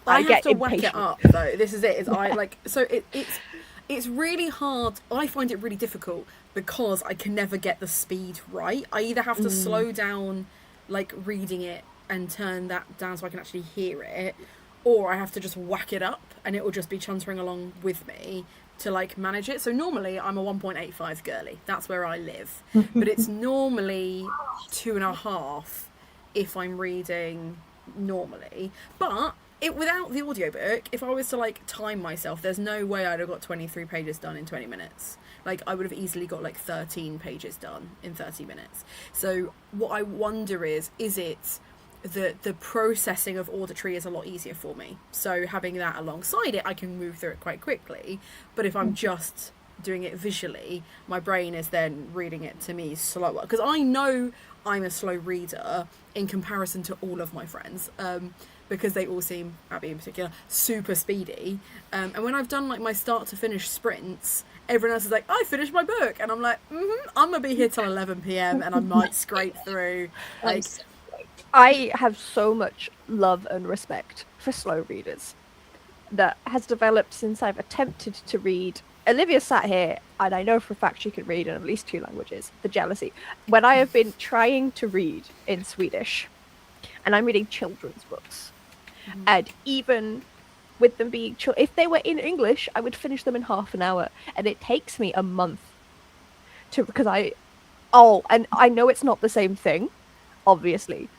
have get to impatient. whack it up though. This is it. Is I like, so it's really hard. I find it really difficult because I can never get the speed right. I either have to slow down like reading it and turn that down so I can actually hear it, or I have to just whack it up and it will just be chuntering along with me to like manage it. So normally I'm a 1.85 girly, that's where I live, but it's normally 2.5 if I'm reading normally. But without the audiobook, if I was to like time myself, there's no way I'd have got 23 pages done in 20 minutes. Like, I would have easily got like 13 pages done in 30 minutes. So what I wonder is it the processing of auditory is a lot easier for me. So having that alongside it, I can move through it quite quickly. But if I'm just doing it visually, my brain is then reading it to me slower. Because I know I'm a slow reader in comparison to all of my friends. Because they all seem, Abby in particular, super speedy. And when I've done like my start to finish sprints, everyone else is like, I finished my book. And I'm like, I'm going to be here till 11 p.m. and I might scrape through. Like, I have so much love and respect for slow readers that has developed since I've attempted to read. Olivia sat here, and I know for a fact she can read in at least 2 languages. The jealousy. When I have been trying to read in Swedish, and I'm reading children's books, and even with them being if they were in English, I would finish them in half an hour, and it takes me a month because I know it's not the same thing, obviously,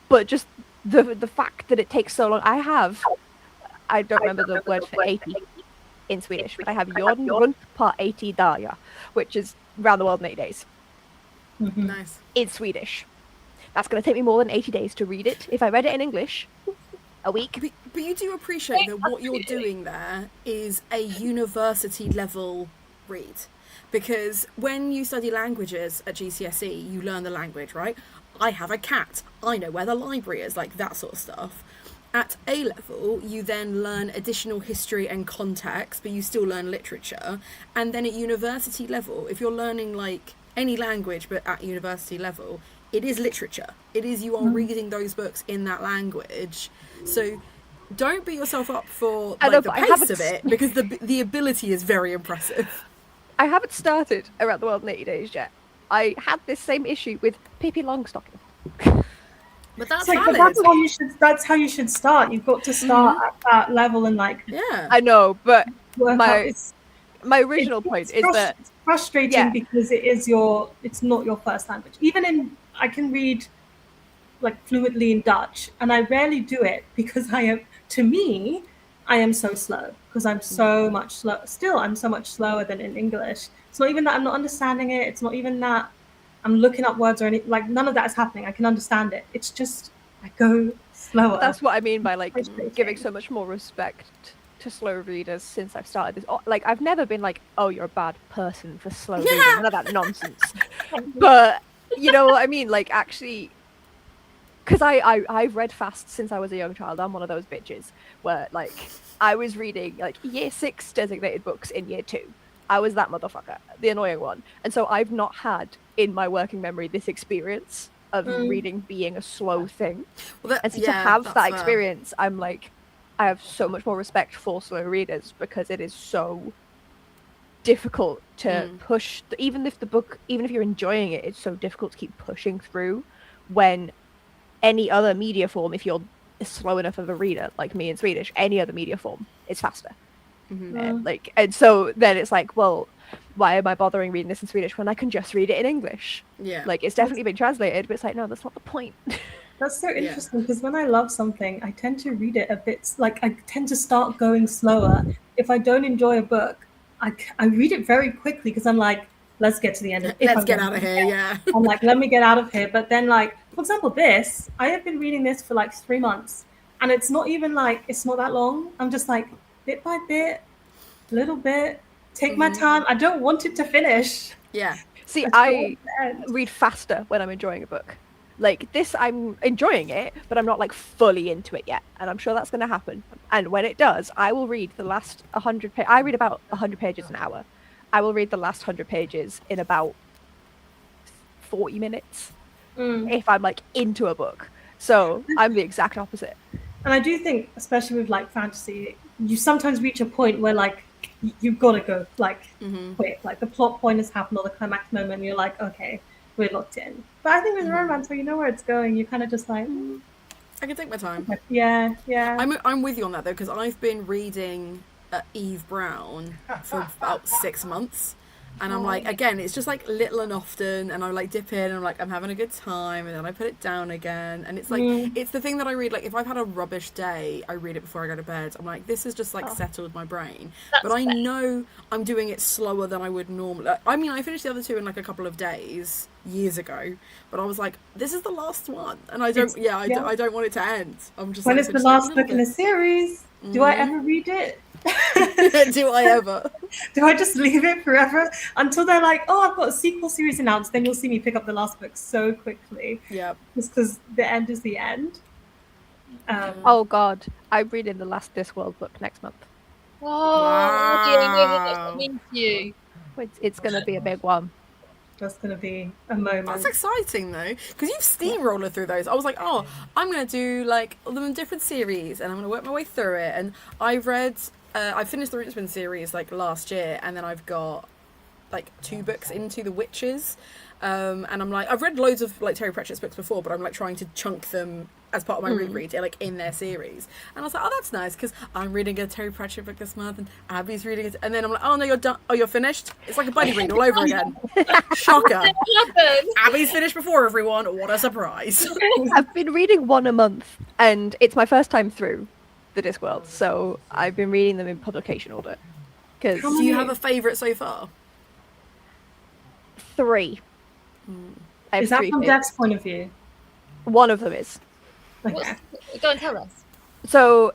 but just the fact that it takes so long. I don't remember the word for 80 in Swedish, but I have jorden runt på 80 dagar, which is round the world in 8 days. Nice. In Swedish. That's going to take me more than 80 days to read it. If I read it in English, a week. But you do appreciate that what you're doing there is a university level read. Because when you study languages at GCSE, you learn the language, right? I have a cat. I know where the library is, like that sort of stuff. At A level, you then learn additional history and context, but you still learn literature. And then at university level, if you're learning like any language, but at university level, it is literature. It is, you are reading those books in that language. So don't beat yourself up for like, the pace of it, because the ability is very impressive. I haven't started Around the World in 80 Days yet. I had this same issue with Pippi Longstocking. But that's like, that's how you should start. You've got to start at that level and like. Yeah. I know, but my original point is that it's frustrating because it's not your first language. Even I can read like fluently in Dutch, and I rarely do it because I am so slow, because I'm so much slow. Still, I'm so much slower than in English. It's not even that I'm not understanding it. It's not even that I'm looking up words or anything. Like, none of that is happening. I can understand it. It's just I go slower. That's what I mean by like giving so much more respect to slow readers since I've started this. Like, I've never been like, oh, you're a bad person for slow reading. None of that nonsense. But you know what I mean? Like, actually, because I've read fast since I was a young child. I'm one of those bitches where like I was reading like year 6 designated books in year 2. I was that motherfucker, the annoying one. And so I've not had in my working memory this experience of reading being a slow thing. Well, and so to have that experience, I'm like, I have so much more respect for slow readers because it is so difficult to push. Even if you're enjoying it, it's so difficult to keep pushing through when any other media form, if you're slow enough of a reader like me in Swedish, any other media form is faster. And so then it's like, well, why am I bothering reading this in Swedish when I can just read it in English? Yeah. Like, it's definitely been translated, but it's like, no, that's not the point. That's so interesting because when I love something, I tend to read it a bit, like I tend to start going slower. If I don't enjoy a book, I read it very quickly because I'm like, let's get to the end of it. Let's get out of here, yeah. I'm like, let me get out of here. But then, like, for example, I have been reading this for like 3 months and it's not even like, it's not that long. I'm just like, bit by bit, little bit, take my time. I don't want it to finish. Yeah. See, I read faster when I'm enjoying a book. Like this, I'm enjoying it, but I'm not like fully into it yet. And I'm sure that's going to happen. And when it does, I will read the last 100 pages. I read about 100 pages an hour. I will read the last 100 pages in about 40 minutes if I'm like into a book. So I'm the exact opposite. And I do think, especially with like fantasy, you sometimes reach a point where like you've got to go like quick. Like the plot point has happened or the climax moment, and you're like, okay, we're locked in. But I think with romance, where you know where it's going, you're kind of just like, I can take my time. Yeah. I'm with you on that though, because I've been reading Eve Brown for about 6 months. And I'm like, again, it's just like little and often, and I like dip in and I'm like, I'm having a good time, and then I put it down again. And it's like, it's the thing that I read, like if I've had a rubbish day, I read it before I go to bed. I'm like, this has just like settled my brain. But I know I'm doing it slower than I would normally. I mean, I finished the other two in like a couple of days years ago, but I was like, this is the last one. And I don't want it to end. I'm just when like, it's the last book in a series, do I ever read it? Do I ever? Do I just leave it forever until they're like, oh, I've got a sequel series announced? Then you'll see me pick up the last book so quickly. Yeah. Just because the end is the end. Oh God, I'm reading the last Discworld book next month. Oh, dear, what means to you? It's going to be a big one. That's going to be a moment. That's exciting though, because you've steamroller through those. I was like, oh, I'm going to do like all them different series, and I'm going to work my way through it. And I've read. I finished the Richmond series like last year, and then I've got like 2 books into the Witches, and I'm like, I've read loads of like Terry Pratchett's books before, but I'm like trying to chunk them as part of my reread, like in their series. And I was like, oh, that's nice, because I'm reading a Terry Pratchett book this month, and Abby's reading it, and then I'm like, oh no, you're done. Oh, you're finished. It's like a buddy read all over again. Shocker. Abby's finished before everyone. What a surprise. I've been reading one a month, and it's my first time through the Discworld, so I've been reading them in publication order. Because do you have a favourite so far? 3. Is that from Death's point of view? One of them is. Okay. Go and tell us. So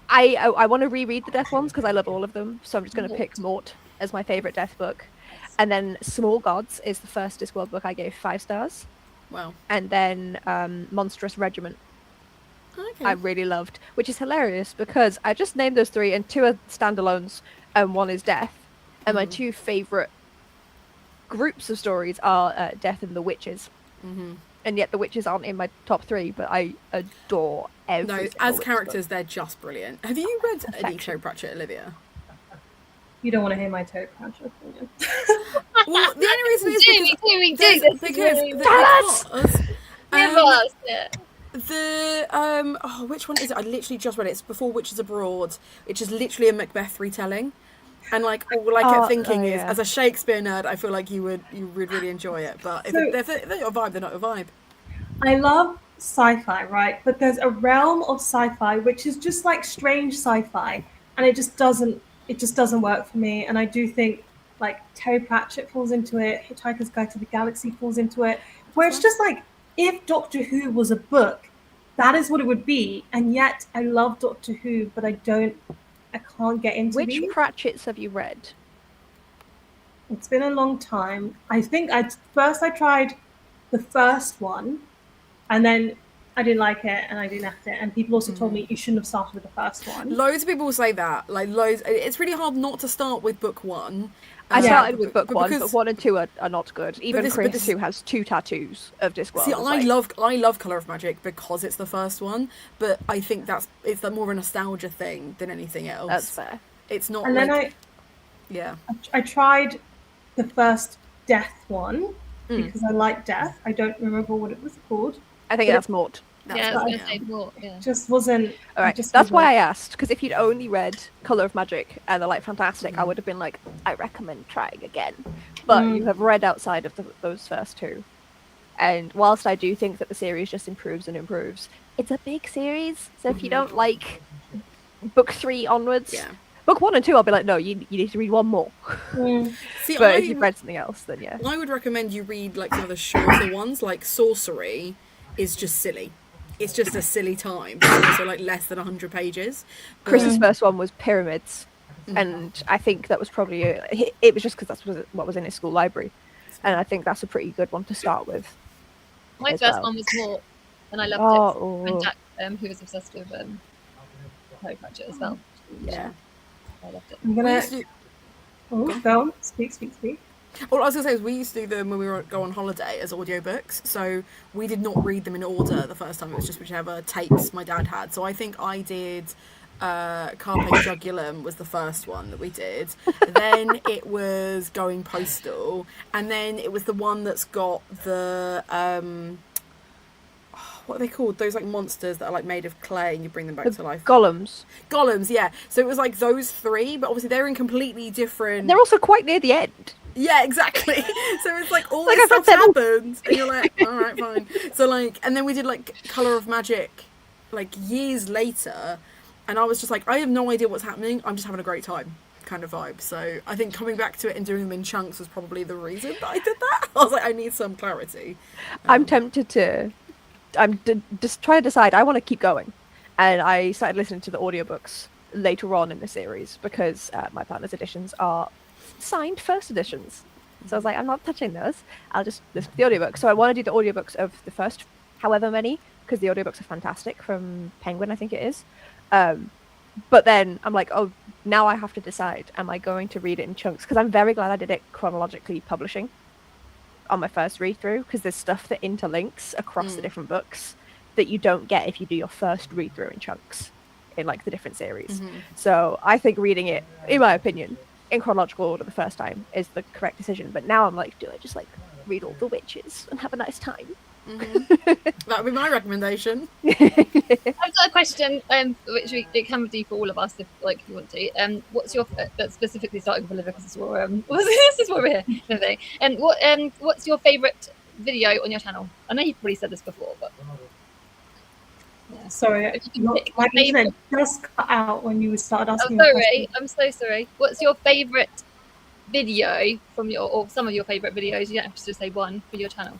I want to reread the Death ones because I love all of them, so I'm just going to pick Mort as my favourite Death book. And then Small Gods is the first Discworld book I gave 5 stars. Wow. And then Monstrous Regiment Okay. I really loved, which is hilarious because I just named those 3 and 2 are standalones and 1 is Death. And my 2 favourite groups of stories are Death and The Witches. And yet The Witches aren't in my top 3, but I adore every No, as characters, they're just brilliant. Have you read any Terry Pratchett, Olivia? You don't want to hear my Terry Pratchett opinion. Well, the only reason is which one is it? I literally just read it. It's before Witches Abroad, which is literally a Macbeth retelling. And like all I kept thinking is, as a Shakespeare nerd, I feel like you would really enjoy it. But if they're your vibe, they're not your vibe. I love sci-fi, right? But there's a realm of sci-fi which is just like strange sci-fi, and it just doesn't work for me. And I do think like Terry Pratchett falls into it, Hitchhiker's Guide to the Galaxy falls into it, where it's just like if Doctor Who was a book, that is what it would be. And yet I love Doctor Who, but I can't get into Which these. Pratchetts have you read? It's been a long time. I think I tried the first one, and then I didn't like it, and I left it. And people also told me you shouldn't have started with the first one. Loads of people say that, like loads. It's really hard not to start with book one. I started with book but one, because- but 1 and 2 are not good. Even Chris, who has 2 tattoos of Discworld. See, I love Colour of Magic because it's the first one, but I think it's more of a nostalgia thing than anything else. That's fair. It's not. And like, then I tried the first Death one because I like Death. I don't remember what it was called. I think that's Mort. Yeah, I was going to say Mort. Yeah. Just wasn't. All right, that's why I asked, because if you'd only read Colour of Magic and The Light Fantastic, I would have been like, I recommend trying again. But you have read outside of those first 2. And whilst I do think that the series just improves and improves, it's a big series. So if you don't like book 3 onwards, book 1 and 2, I'll be like, no, you need to read one more. See, but if you've read something else, then yeah. I would recommend you read like some of the shorter ones, like Sorcery is just silly. It's just a silly time. It's also like less than 100 pages. Chris's first one was Pyramids, and I think that was probably it was just because that's what was in his school library, and I think that's a pretty good one to start with. My first one was Mort, and I loved it. And Jack, who was obsessed with Harry Potter as well. Yeah, I loved it. I'm gonna. Go on. Speak. All I was going to say is we used to do them when we go on holiday as audiobooks, so we did not read them in order the first time. It was just whichever tapes my dad had. So I think I did Carpe Jugulum was the first one that we did. Then it was Going Postal, and then it was the one that's got the what are they called? Those like monsters that are like made of clay and you bring them back to life. Golems, yeah. So it was like those 3, but obviously they're in completely different. They're also quite near the end. Yeah, exactly. So it's like all this stuff happens, and you're like, all right, fine. So like, and then we did like Colour of Magic, like years later, and I was just like, I have no idea what's happening. I'm just having a great time, kind of vibe. So I think coming back to it and doing them in chunks was probably the reason that I did that. I was like, I need some clarity. I'm tempted to. I'm just trying to decide. I want to keep going, and I started listening to the audiobooks later on in the series because my partner's editions are signed first editions. So I was like, I'm not touching those. I'll just listen to the audiobooks. So I want to do the audiobooks of the first however many, because the audiobooks are fantastic from Penguin, I think it is. But then I'm like, oh, now I have to decide, am I going to read it in chunks? Because I'm very glad I did it chronologically publishing on my first read through, because there's stuff that interlinks across the different books that you don't get if you do your first read through in chunks in like the different series. So I think reading it, in my opinion, in chronological order the first time is the correct decision. But now I'm like, do I just like read all the witches and have a nice time? That would be my recommendation. I've got a question, which it can do for all of us if like you want to. What's your specifically starting with Olivia because this is what we're here. And what's your favourite video on your channel? I know you've probably said this before, but sorry, my internet just cut out when you started asking. I'm so sorry. What's your favourite video from or some of your favourite videos? You don't have to just say one for your channel.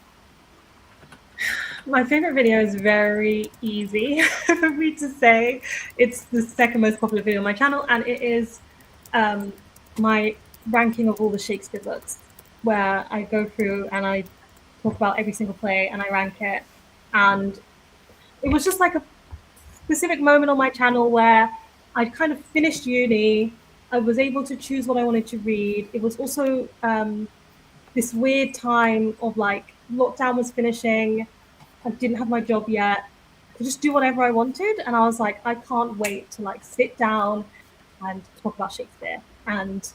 My favorite video is very easy for me to say. It's the second most popular video on my channel, and it is my ranking of all the Shakespeare books, where I go through and I talk about every single play and I rank it. And it was just like a specific moment on my channel where I kind of finished uni. I was able to choose what I wanted to read. It was also this weird time of like lockdown was finishing. I didn't have my job yet. I could just do whatever I wanted. And I was like, I can't wait to like sit down and talk about Shakespeare. And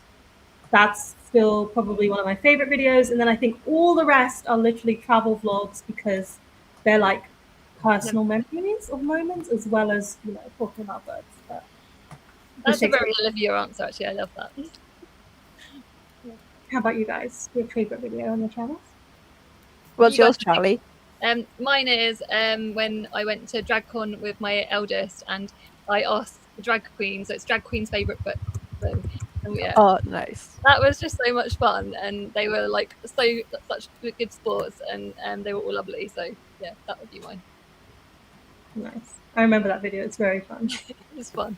that's still probably one of my favorite videos. And then I think all the rest are literally travel vlogs because they're like personal memories of moments as well as, you know, talking about books. But that's a very Olivia answer, actually. I love that. How about you guys? Your favorite video on your channels? What's yours, Charlie? Mine is when I went to DragCon with my eldest and I asked the drag queen, so it's drag queen's favorite book. So, yeah. Oh, nice. That was just so much fun, and they were like such good sports, and they were all lovely. So yeah, that would be mine. Nice. I remember that video. It's very fun. It was fun.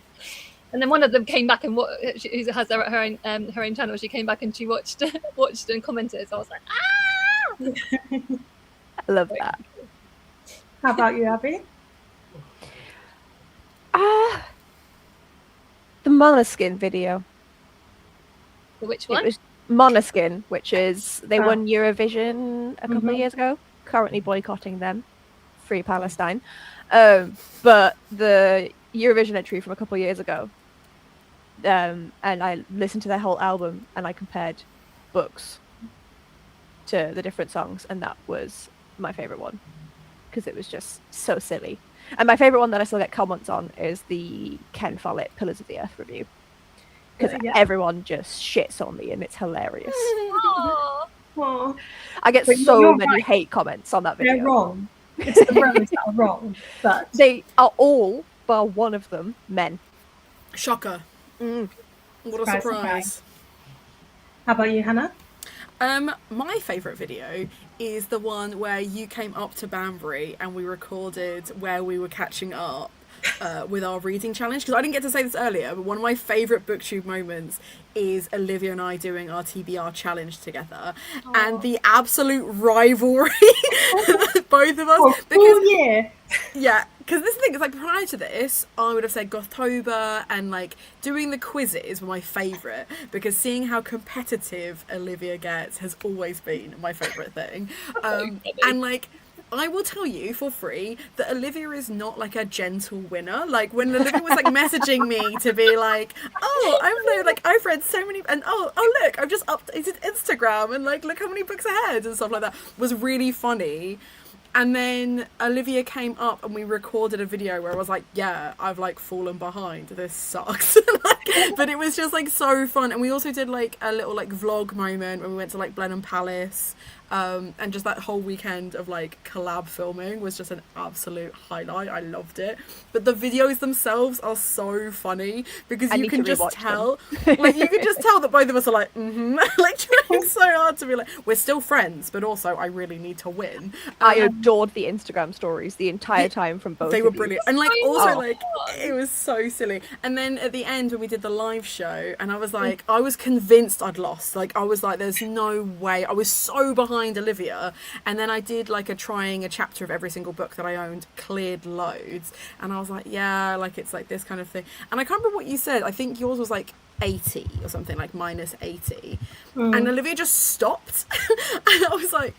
And then one of them came back and who has her own channel. She came back and she watched and commented. So I was like, ah! I love that. How about you, Abby? The Måneskin video. Which It one? was Måneskin, which is they Oh. won Eurovision a couple of Mhm. years ago. Currently boycotting them. Free Palestine. But the Eurovision entry from a couple of years ago. And I listened to their whole album and I compared books to the different songs, and that was my favorite one because it was just so silly. And my favorite one that I still get comments on is the Ken Follett Pillars of the Earth review because Yeah. everyone just shits on me and it's hilarious. Aw. Aw. I get But so you're many right. hate comments on that They're video. wrong. It's the Romans that are wrong. But They are all, bar one of them, men. Shocker. Mm. What a Surprise, surprise. how about you, Hannah? My favourite video is the one where you came up to Banbury and we recorded where we were catching up with our reading challenge. Because I didn't get to say this earlier, but one of my favourite BookTube moments is Olivia and I doing our TBR challenge together. And the absolute rivalry both of us. Oh, yeah. Yeah, because this thing is like prior to this, I would have said Gothtober and like doing the quizzes were my favourite because seeing how competitive Olivia gets has always been my favourite thing. And like, I will tell you for free that Olivia is not like a gentle winner. Like when Olivia was like messaging me to be like, oh, I've read so many, and oh look, I've just updated Instagram and like look how many books ahead and stuff like that was really funny. And then Olivia came up and we recorded a video where I was like, yeah, I've like fallen behind. This sucks. But it was just like so fun. And we also did like a little like vlog moment when we went to like Blenheim Palace. And just that whole weekend of like collab filming was just an absolute highlight. I loved it. But the videos themselves are so funny because you can just tell, like you can just tell that both of us are like, like trying so hard to be like, we're still friends, but also I really need to win. I adored the Instagram stories the entire time from both. They were brilliant, and like also like it was so silly. And then at the end when we did the live show, and I was like, I was convinced I'd lost. Like I was like, there's no way. I was so behind Olivia, and then I did like trying a chapter of every single book that I owned, cleared loads, and I was like, yeah, like it's like this kind of thing. And I can't remember what you said. I think yours was like 80 or something, like minus 80, and Olivia just stopped. And I was like,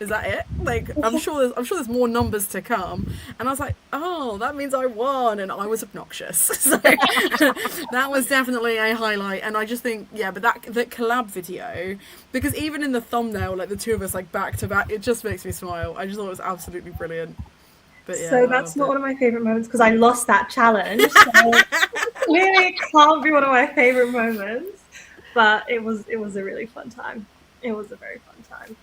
is that it? Like I'm sure there's more numbers to come. And I was like, oh, that means I won, and I was obnoxious. So that was definitely a highlight. And I just think, yeah, but that collab video, because even in the thumbnail, like the two of us like back to back, it just makes me smile. I just thought it was absolutely brilliant. But yeah, so that's not one of my favourite moments because I lost that challenge. So clearly it can't be one of my favourite moments. But it was a really fun time. It was a very fun time.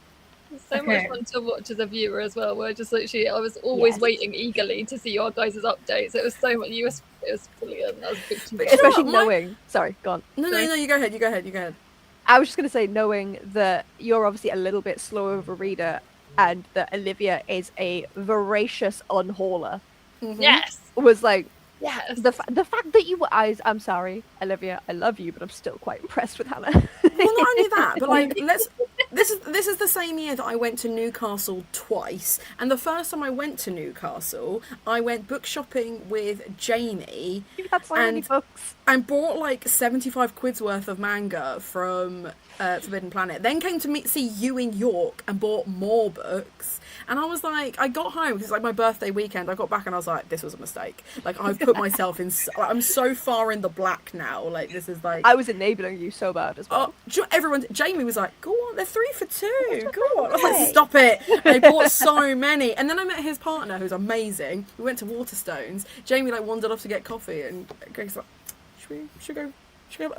So much fun to watch as a viewer as well. We're just literally, I was always waiting eagerly to see your guys' updates. It was so much. It was brilliant. That was big. Especially knowing. Sorry, go on. No, you go ahead. I was just going to say, knowing that you're obviously a little bit slower of a reader, and that Olivia is a voracious unhauler. Yes. Was like. Yes. The fact that you were I'm sorry, Olivia, I love you, but I'm still quite impressed with Hannah. Well, not only that, but like this is the same year that I went to Newcastle twice, and the first time I went to Newcastle, I went book shopping with Jamie. You had so many books. And bought like 75 quid's worth of manga from Forbidden Planet. Then came to see you in York and bought more books. And I was like, I got home because it's like my birthday weekend. I got back and I was like, this was a mistake. Like I've put myself in. I'm so far in the black now. Like this is like. I was enabling you so bad as well. Jamie was like, go on, they're 3 for 2. Go on. I was like, stop it. They bought so many. And then I met his partner, who's amazing. We went to Waterstones. Jamie like wandered off to get coffee, and Greg's like, should we go?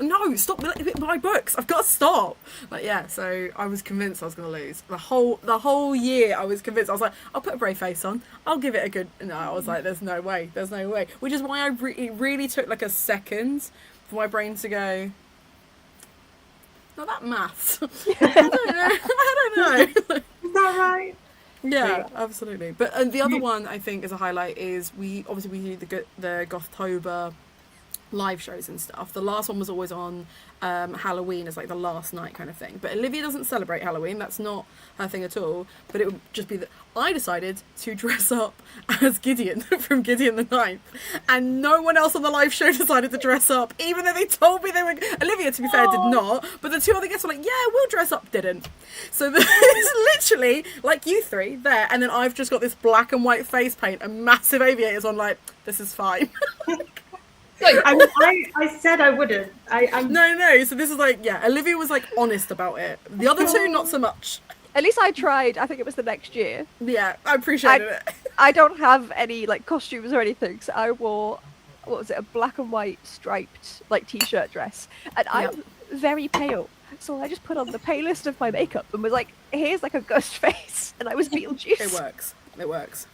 No, stop my books. I've got to stop. Like yeah, so I was convinced I was going to lose. The whole year I was convinced. I was like, I'll put a brave face on. I'll give it a good. No, I was like, there's no way. Which is why it really took like a second for my brain to go. Not that maths. I don't know. Is that right? Yeah, absolutely. But the other one I think is a highlight is we do the Gothtober live shows and stuff. The last one was always on Halloween as like the last night kind of thing. But Olivia doesn't celebrate Halloween. That's not her thing at all. But it would just be that I decided to dress up as Gideon from Gideon the Ninth, and no one else on the live show decided to dress up, even though they told me they were. Olivia, to be fair, did not. But the two other guests were like, "Yeah, we'll dress up." Didn't. So it's literally like you three there, and then I've just got this black and white face paint and massive aviators on. Like, this is fine. I said I wouldn't. No. So this is like, yeah, Olivia was like honest about it. The other two, not so much. At least I tried. I think it was the next year. Yeah, I appreciated it. I don't have any like costumes or anything, so I wore, what was it, a black and white striped like t-shirt dress, and I'm very pale, so I just put on the palest of my makeup and was like, here's like a ghost face, and I was Beetlejuice. It works.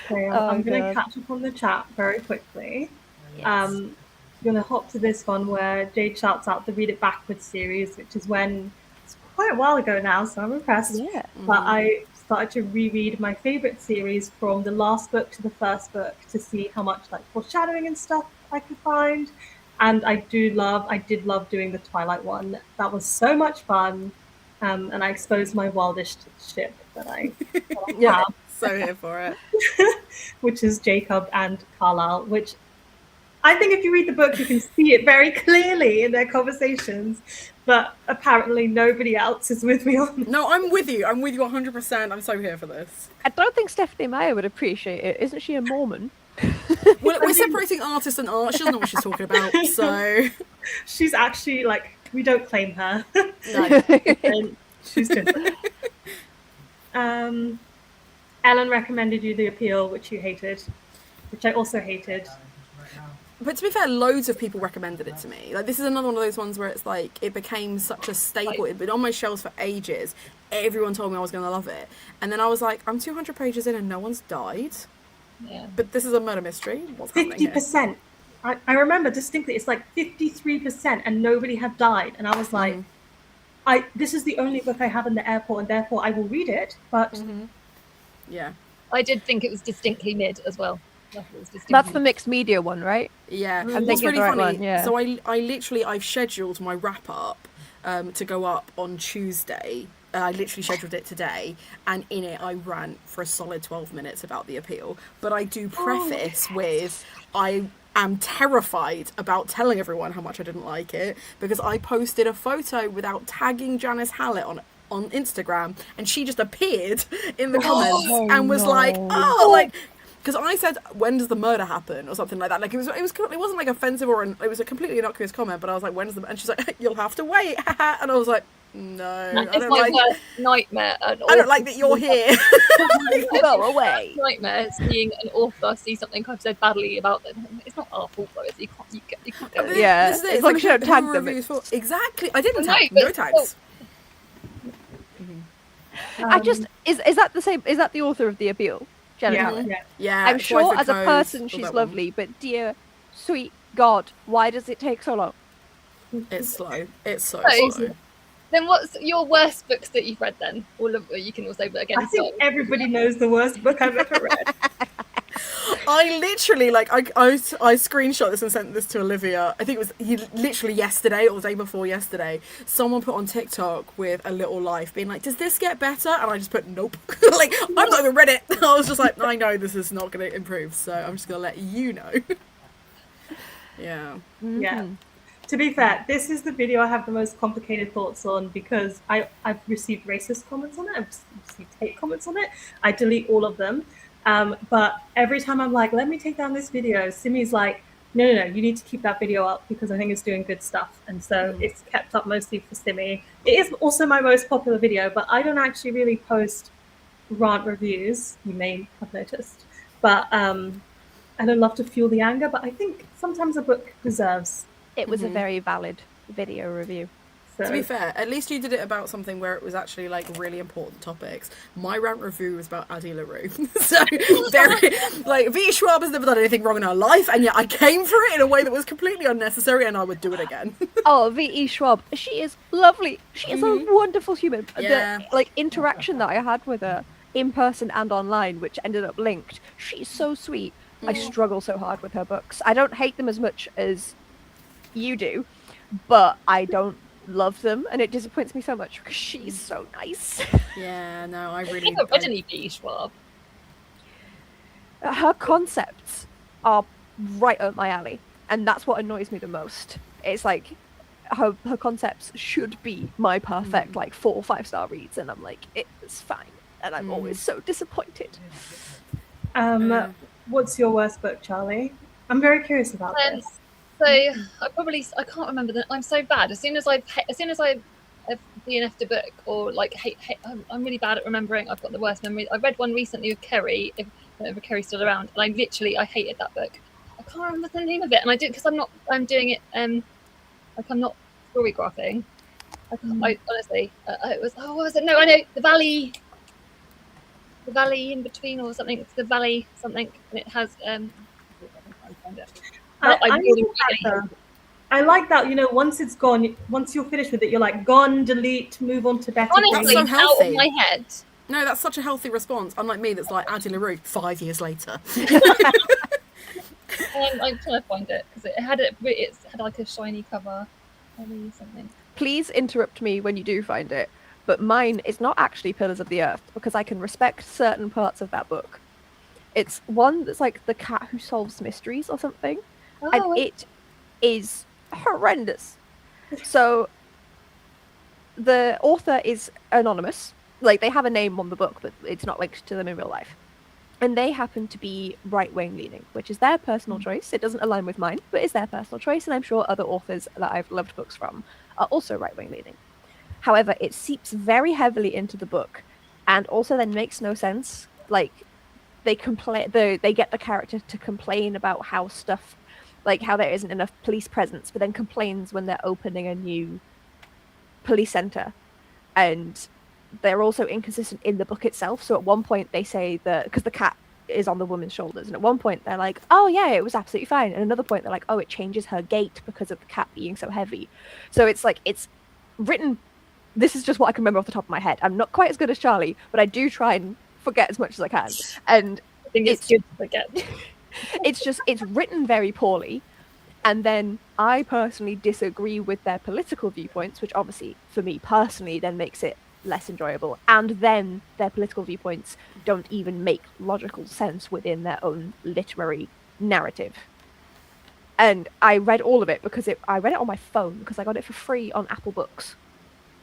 Okay, I'm going to catch up on the chat very quickly. Yes. I'm going to hop to this one where Jade shouts out the Read It Backwards series, which is when, it's quite a while ago now, so I'm impressed. Yeah. But I started to reread my favourite series from the last book to the first book to see how much like foreshadowing and stuff I could find. And I did love doing the Twilight one. That was so much fun. And I exposed my wildest ship that I have. So here for it. Which is Jacob and Carlisle, which I think if you read the book, you can see it very clearly in their conversations, but apparently nobody else is with me on that. No, I'm with you. I'm with you 100%. I'm so here for this. I don't think Stephanie Meyer would appreciate it. Isn't she a Mormon? Well, we're separating artist and art. She doesn't know what she's talking about, so... She's actually, like, we don't claim her. No. She's different. Ellen recommended you The Appeal, which you hated, which I also hated. But to be fair, loads of people recommended it to me. Like, this is another one of those ones where it's like, it became such a staple. It'd been on my shelves for ages. Everyone told me I was going to love it. And then I was like, I'm 200 pages in and no one's died. Yeah. But this is a murder mystery. What's happening here? 50%. I remember distinctly, it's like 53% and nobody had died. And I was like, this is the only book I have in the airport and therefore I will read it. But Yeah. I did think it was distinctly mid as well. That's the mixed media one, right? Yeah. I'm What's thinking really the right funny, one, yeah. so I've scheduled my wrap up to go up on Tuesday. I literally scheduled it today, and in it I rant for a solid 12 minutes about The Appeal. But I do preface with, I am terrified about telling everyone how much I didn't like it, because I posted a photo without tagging Janice Hallett on Instagram, and she just appeared in the comments and was like, because I said, when does the murder happen, or something like that. Like, it wasn't like offensive it was a completely innocuous comment, but I was like, when does and she's like, you'll have to wait. And I was like, no, it's my worst nightmare. I don't like that you're here. Go away. Nightmare seeing an author see something I've said badly about them. It's not our fault, though. You can't go. Yeah, This is it. as long as you don't tag who them. reviews for- Exactly. I didn't No, tag. but No tags. I just is that the same? Is that the author of The Appeal? Janet Hallett? Yeah. I'm sure Twice as a the person Coast, she's all that one. lovely, but dear sweet God, why does it take so long? It's slow. It's so So, slow. Then what's your worst books that you've read then? All of you can also, but again, I think everybody knows the worst book I've ever read. I literally, I screenshot this and sent this to Olivia. I think it was literally yesterday or the day before yesterday. Someone put on TikTok with A Little Life being like, does this get better? And I just put, nope. Like, I've not even read it. I was just like, I know this is not going to improve, so I'm just going to let you know. Yeah. Yeah. To be fair, this is the video I have the most complicated thoughts on because I've received racist comments on it. I've received hate comments on it. I delete all of them. But every time I'm like, let me take down this video, Simi's like, no, you need to keep that video up because I think it's doing good stuff. And so it's kept up mostly for Simi. It is also my most popular video, but I don't actually really post rant reviews, you may have noticed. But I don't love to fuel the anger, but I think sometimes a book deserves. It was a very valid video review. So. To be fair, at least you did it about something where it was actually really important topics. My rant review was about Addie LaRue. So very Vita Schwab has never done anything wrong in her life, and yet I came for it in a way that was completely unnecessary, and I would do it again. Oh, V.E. Schwab, she is lovely. She is a wonderful human. Yeah. The interaction that I had with her in person and online, which ended up linked, she's so sweet. I struggle so hard with her books. I don't hate them as much as you do, but I don't love them, and it disappoints me so much because she's so nice. Yeah, no, I I really. haven't read any B. Schwab. Her concepts are right up my alley, and that's what annoys me the most. It's like her concepts should be my perfect like 4 or 5 star reads, and I'm like, it's fine, and I'm always so disappointed. What's your worst book, Charlie? I'm very curious about this. So I can't remember that. I'm so bad. As soon as I've DNF'd a book or like hate I'm really bad at remembering. I've got the worst memory. I read one recently with Kerry, if Kerry's still around, and I hated that book. I can't remember the name of it, and I do because I'm doing it like I'm not storygraphing. I honestly it was what was it? No, I know the valley in between or something. It's the valley something, and it has I like that, once it's gone, once you're finished with it, you're like, gone, delete, move on to better honestly, things. so out healthy. of my head. No, that's such a healthy response. Unlike me, that's like Addie LaRue 5 years later. I'm trying to find it because it had like a shiny cover, something. Please interrupt me when you do find it, but mine is not actually Pillars of the Earth because I can respect certain parts of that book. It's one that's like The Cat Who Solves Mysteries or something, and it is horrendous. So the author is anonymous, like they have a name on the book, but it's not linked to them in real life. And they happen to be right-wing leaning, which is their personal choice. It doesn't align with mine, but it's their personal choice, and I'm sure other authors that I've loved books from are also right-wing leaning. However, it seeps very heavily into the book, and also then makes no sense. Like, they get the character to complain about how stuff, like how there isn't enough police presence, but then complains when they're opening a new police center. And they're also inconsistent in the book itself. So at one point they say that because the cat is on the woman's shoulders, and at one point they're like, oh yeah, it was absolutely fine, and another point they're like, oh, it changes her gait because of the cat being so heavy. So it's like, it's written, this is just what I can remember off the top of my head. I'm not quite as good as Charlie, but I do try and forget as much as I can, and I think it's good to forget. it's written very poorly. And then I personally disagree with their political viewpoints, which obviously for me personally then makes it less enjoyable, and then their political viewpoints don't even make logical sense within their own literary narrative. And I read all of it because I read it on my phone because I got it for free on Apple Books,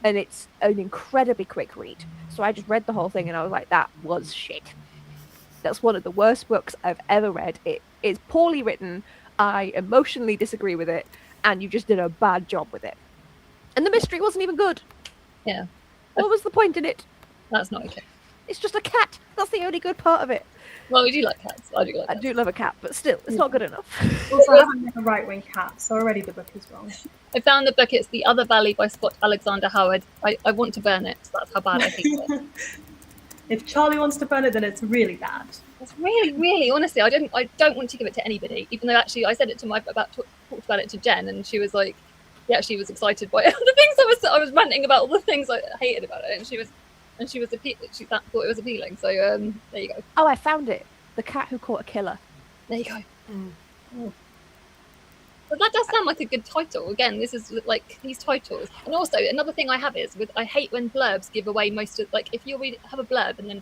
and it's an incredibly quick read. So I just read the whole thing and I was like, that was shit. That's one of the worst books I've ever read. It is poorly written, I emotionally disagree with it, and you just did a bad job with it. And the mystery wasn't even good. Yeah. What was the point in it? That's not okay. It's just a cat. That's the only good part of it. Well, we do like cats. I do like cats. I do love a cat, but still, it's not good enough. Also, I haven't met a right-wing cat, so already the book is wrong. I found the book. It's The Other Valley by Scott Alexander Howard. I want to burn it. So that's how bad I hate it. If Charlie wants to burn it, then it's really bad. It's really, really, honestly, I don't want to give it to anybody. Even though actually I said it to talked about it to Jen, and she was like, yeah, she was excited by all the things I was ranting about, all the things I hated about it, and she thought it was appealing. So there you go. Oh, I found it. The Cat Who Caught a Killer. There you go. Oh. But that does sound like a good title. Again, this is like these titles. And also another thing I have is I hate when blurbs give away most of, like if you have a blurb and then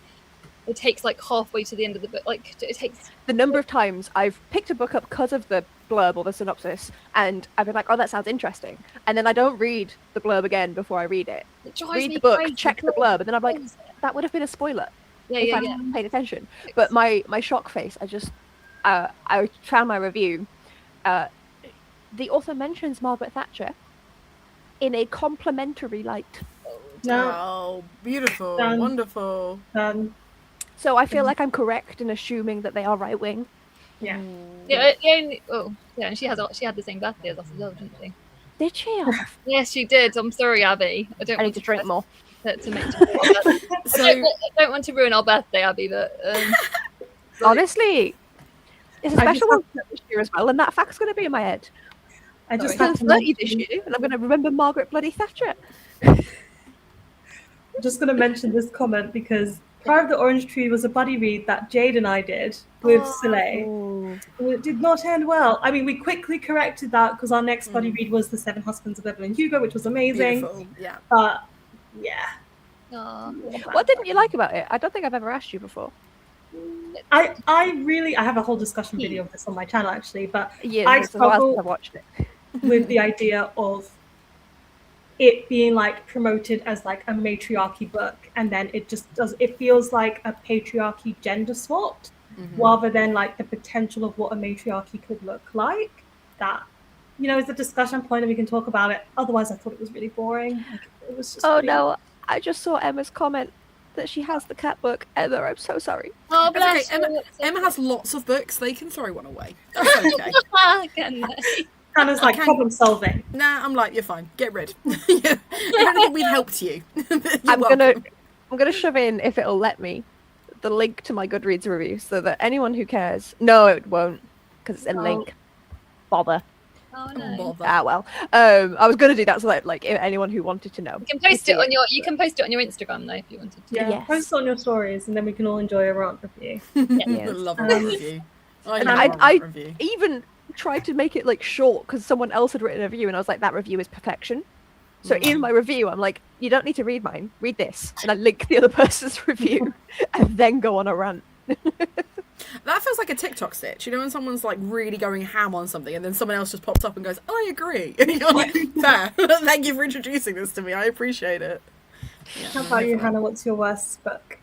it takes like halfway to the end of the book, like it takes the number of times I've picked a book up because of the blurb or the synopsis, and I've been like, oh, that sounds interesting, and then I don't read the blurb again before I read it. Read the book, check the blurb, and then I'm like, that would have been a spoiler if I hadn't paid attention. But my shock face, I found my review. The author mentions Margaret Thatcher in a complimentary light. No. Oh, beautiful, Done. wonderful. So I feel like I'm correct in assuming that they are right wing. Yeah. Yeah. And she had the same birthday as us as well, didn't she? Did she? Yes, she did. I'm sorry, Abby. I need to drink more. To make I don't want to ruin our birthday, Abby, but honestly, it's a special one this year as well, and that fact's going to be in my head. I just turn have to 30 this year, and I'm going to remember Margaret bloody Thatcher. I'm just going to mention this comment because Fire of the Orange Tree was a buddy read that Jade and I did with Soleil. Oh. It did not end well. I mean, we quickly corrected that because our next buddy read was The Seven Husbands of Evelyn Hugo, which was amazing. Beautiful, yeah. But yeah. What didn't you like about it? I don't think I've ever asked you before. I have a whole discussion video of this on my channel actually, but Yeah, I it's a while since struggle I watched it. with the idea of it being like promoted as like a matriarchy book, and then it feels like a patriarchy gender swapped rather than like the potential of what a matriarchy could look like. That, you know, is a discussion point and we can talk about it. Otherwise, I thought it was really boring. Like, it was just No, I just saw Emma's comment that she has the cat book. Emma, I'm so sorry. Oh, It's bless okay. you. Emma has lots of books. They can throw one away. That's okay. Can they? Hannah's like problem solving. Nah, I'm like, you're fine. Get rid. I don't think we've helped you. I'm gonna shove in, if it'll let me, the link to my Goodreads review so that anyone who cares. No, it won't, because it's a link. Bother. Oh no. Well. I was gonna do that so that like if anyone who wanted to know. You can post it on your. You can post it on your Instagram though if you wanted to. Yeah, Yes. post it on your stories and then we can all enjoy a rant review. Yes. Love a review. I even tried to make it like short because someone else had written a review and I was like, that review is perfection. So in my review, I'm like, you don't need to read mine, read this. And I link the other person's review and then go on a rant. That feels like a TikTok stitch, you know, when someone's like really going ham on something and then someone else just pops up and goes, oh, I agree. And you're like, fair. Thank you for introducing this to me. I appreciate it. Yeah, How about you, Hannah? What's your worst book?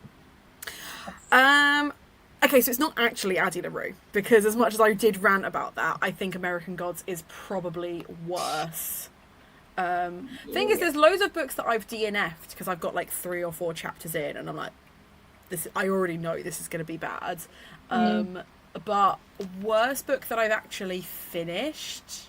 Okay, so it's not actually Addie LaRue, because as much as I did rant about that, I think American Gods is probably worse. Thing is, there's loads of books that I've DNF'd because I've got like 3 or 4 chapters in, and I'm like, I already know this is going to be bad. But worst book that I've actually finished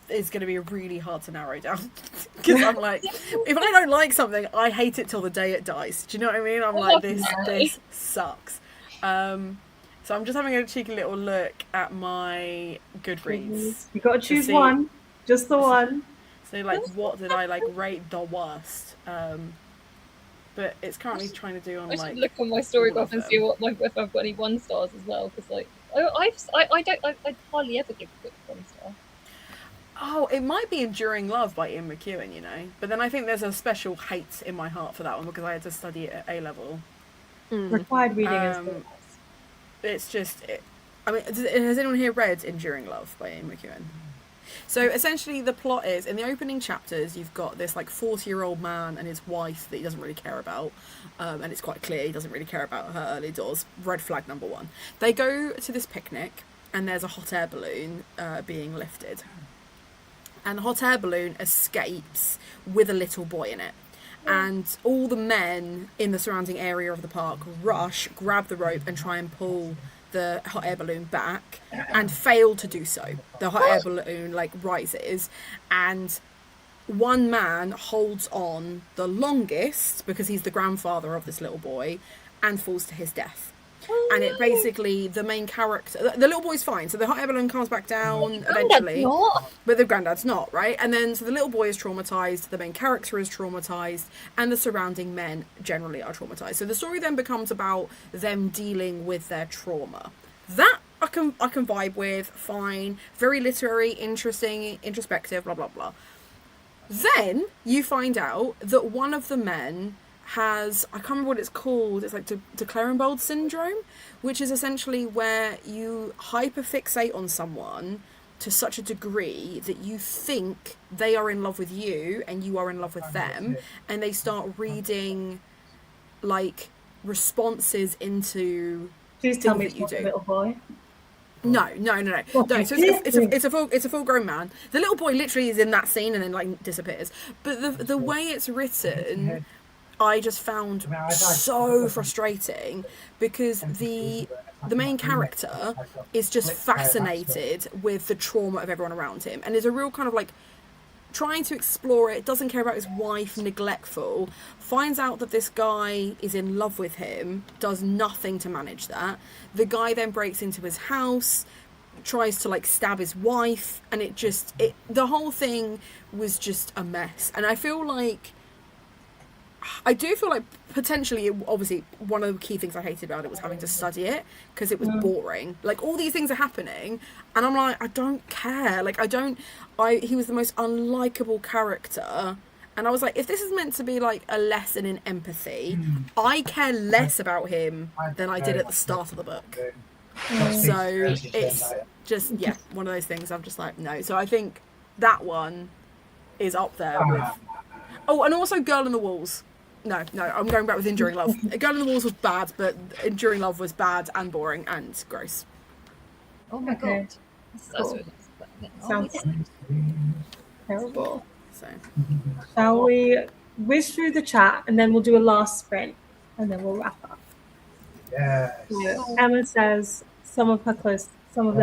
is going to be really hard to narrow down. Because I'm like, if I don't like something, I hate it till the day it dies. Do you know what I mean? I'm like, this sucks. So I'm just having a cheeky little look at my Goodreads. You got to choose one, just the one. So like, what did I like rate the worst? But it's currently trying to do on I like. should look on my story graph and see if I've got any 1 stars as well, because like I hardly ever give a book 1 star. Oh, it might be Enduring Love by Ian McEwan, you know. But then I think there's a special hate in my heart for that one because I had to study it at A-level. Required reading is good. It's just... I mean, has anyone here read Enduring Love by Ian McEwan? So essentially the plot is, in the opening chapters, you've got this like 40-year-old man and his wife that he doesn't really care about. And it's quite clear he doesn't really care about her early doors. Red flag number 1. They go to this picnic and there's a hot air balloon being lifted. And the hot air balloon escapes with a little boy in it. And all the men in the surrounding area of the park rush, grab the rope and try and pull the hot air balloon back and fail to do so. The hot air balloon like rises and one man holds on the longest because he's the grandfather of this little boy and falls to his death. And it basically, the main character, the little boy's fine, so the hot air balloon comes back down eventually, but the granddad's not, right? And then, so the little boy is traumatized, the main character is traumatized, and the surrounding men generally are traumatized. So the story then becomes about them dealing with their trauma. That I can vibe with, fine, very literary, interesting, introspective, blah, blah, blah. Then you find out that one of the men has, I can't remember what it's called, it's like de Clerambault syndrome, which is essentially where you hyperfixate on someone to such a degree that you think they are in love with you and you are in love with them, and they start reading like responses into Please tell me that you it's not do. a little boy. No. So it's a full grown man. The little boy literally is in that scene and then like disappears. But the way it's written, I just found so frustrating because the main character is just fascinated with the trauma of everyone around him and is a real kind of like trying to explore it, doesn't care about his wife, neglectful, finds out that this guy is in love with him, does nothing to manage that. The guy then breaks into his house, tries to like stab his wife, and the whole thing was just a mess. And I feel like I do feel like potentially, obviously, one of the key things I hated about it was having to study it because it was boring. Like, all these things are happening, and I'm like, I don't care. Like, he was the most unlikable character. And I was like, if this is meant to be like a lesson in empathy, I care less about him than I did at the start of the book. So it's just, one of those things I'm just like, no. So I think that one is up there with... Oh, and also Girl in the Walls. No, I'm going back with Enduring Love. Girl in the Walls was bad, but Enduring Love was bad and boring and gross. Oh my god. Cool. Sounds terrible. So, shall we whiz through the chat and then we'll do a last sprint and then we'll wrap up? Yes. So Emma says some of their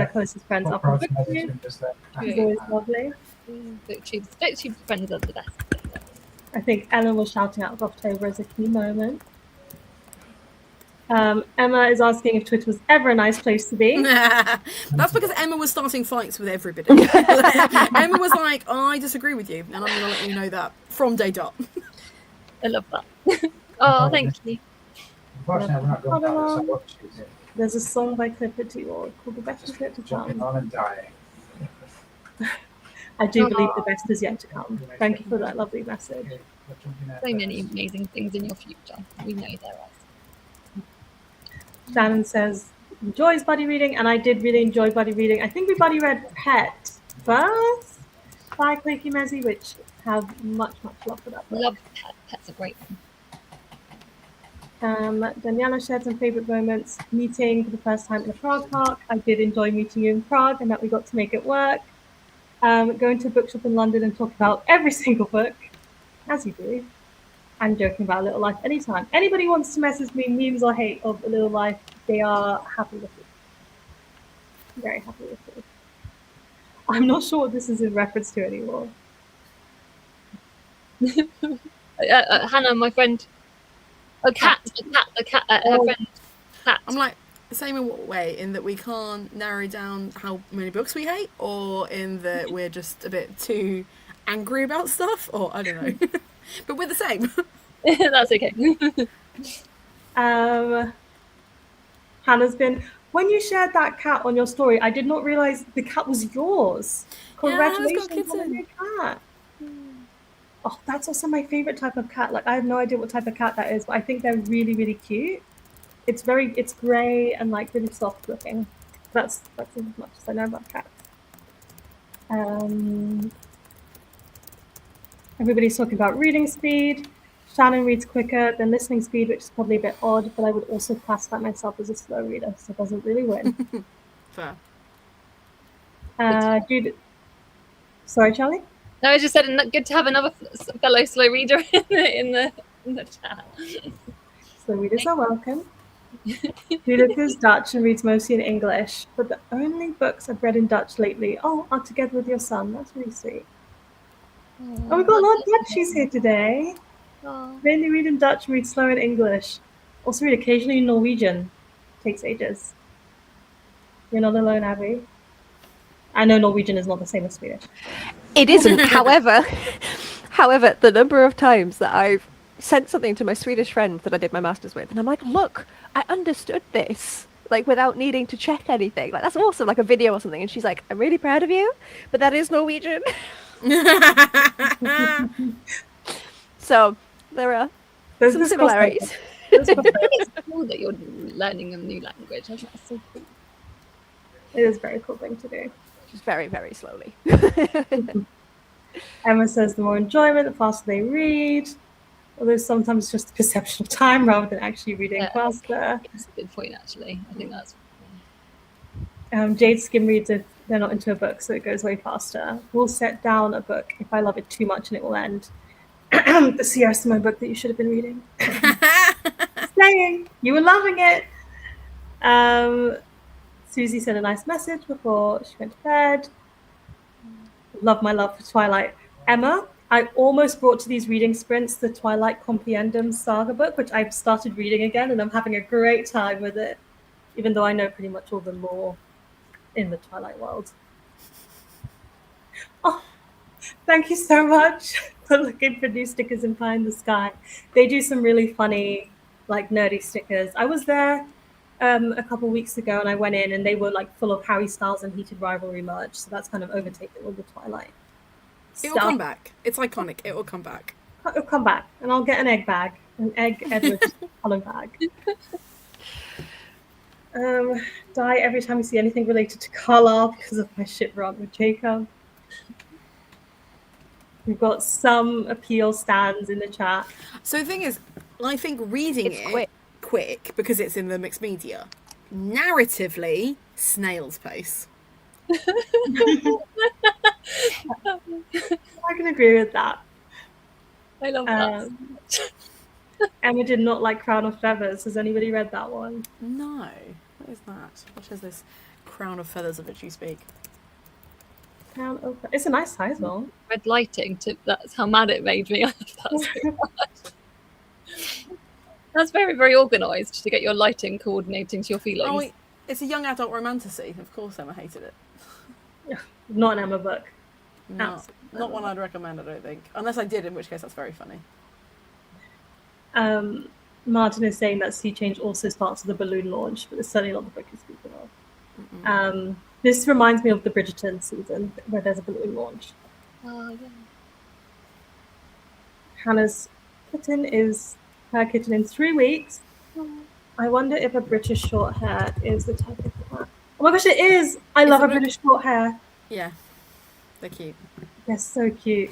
closest friends are from BookTube. It's always lovely. BookTube friends are the best. I think Ellen was shouting out of October as a key moment. Emma is asking if Twitter was ever a nice place to be. That's because Emma was starting fights with everybody. Emma was like, I disagree with you, and I'm going to let you know that from day dot. I love that. Oh, thank you. Unfortunately, we're not going back, so what she's in. There's a song by Clifford T. Ward called The Best Is Yet to Jumping Come. on and dying. I do believe the best is yet to come. Thank you for that lovely message. So many amazing things in your future. We know there are. Shannon says, enjoys buddy reading, and I did really enjoy buddy reading. I think we buddy read Pet first by Quakey Mezzi, which have much love for that book. Love Pet. Pet's a great one. Daniela shared some favourite moments meeting for the first time in a Prague park. I did enjoy meeting you in Prague and that we got to make it work. Going to a bookshop in London and talk about every single book, as you do. And joking about A Little Life anytime. Anybody wants to message me memes or hate of A Little Life, they are happy with it. Very happy with it. I'm not sure what this is in reference to anymore. Hannah, my friend. A cat. Her friend. Cat. I'm like, same in what way? In that we can't narrow down how many books we hate, or in that we're just a bit too angry about stuff, or I don't know. But we're the same. That's okay. Hannah's been, when you shared that cat on your story, I did not realise the cat was yours. Congratulations on the new cat. Oh, that's also my favourite type of cat. Like, I have no idea what type of cat that is, but I think they're really, really cute. It's grey and like really soft looking. That's as much as I know about cats. Everybody's talking about reading speed. Shannon reads quicker than listening speed, which is probably a bit odd, but I would also classify myself as a slow reader, so it doesn't really win. Fair. Jude, sorry, Charlie? No, I just said good to have another fellow slow reader in the chat. Slow readers are welcome. Judith is Dutch and reads mostly in English, but the only books I've read in Dutch lately are Together with Your Son. That's really sweet. Oh, we've got a lot of Dutchies here today. Mainly read in Dutch, read slow in English. Also read occasionally in Norwegian. Takes ages. You're not alone, Abby. I know Norwegian is not the same as Swedish. It isn't. However, the number of times that I've sent something to my Swedish friend that I did my master's with, and I'm like, look, I understood this, like without needing to check anything. Like, that's awesome, like a video or something. And she's like, I'm really proud of you, but that is Norwegian. So there are some similarities. It's cool that you're learning a new language. I think that's so cool. It is a very cool thing to do. Just very, very slowly. Emma says the more enjoyment, the faster they read. Although sometimes it's just the perception of time rather than actually reading faster. That's a good point, actually. I think that's... Jade skim reads if they're not into a book, so it goes way faster. We'll set down a book if I love it too much and it will end. The Sierra Simone book that you should have been reading. Saying you were loving it. Susie sent a nice message before she went to bed. Love my love for Twilight. Emma, I almost brought to these reading sprints the Twilight Compendium Saga book, which I've started reading again, and I'm having a great time with it, even though I know pretty much all the lore in the Twilight world. Oh, thank you so much. looking for new stickers in Pie in the Sky. They do some really funny, like nerdy stickers. I was there a couple weeks ago, and I went in, and they were like full of Harry Styles and Heated Rivalry merch. So that's kind of overtaken all the Twilight It will stuff. come back. It's iconic. It will come back. It'll come back, and I'll get an egg bag, an egg Edward Cullen bag. Die every time you see anything related to Carlisle because of my shit rant with Jacob. We've got some appeal stands in the chat. So the thing is, I think reading It's quick because it's in the mixed media. Narratively, snail's pace. I can agree with that. I love that. Emma did not like Crown of Feathers. Has anybody read that one? No. What is that? What is this crown of feathers of which you speak? Crown of It's a nice title. Red lighting. That's how mad it made me. I love that so much. That's very, very organised to get your lighting coordinating to your feelings. Oh, it's a young adult romantasy. Of course, Emma hated it. Not an Emma book. Not one I'd recommend, I don't think. Unless I did, in which case that's very funny. Martin is saying that Sea Change also sponsors the balloon launch, but it's certainly not the book he's speaking of. This reminds me of the Bridgerton season where there's a balloon launch. Oh, yeah. Hannah's kitten is her kitten in 3 weeks. I wonder if a British short hair is the type of cat. Oh my gosh, it is! I love a British short hair. Yeah, they're cute. They're so cute.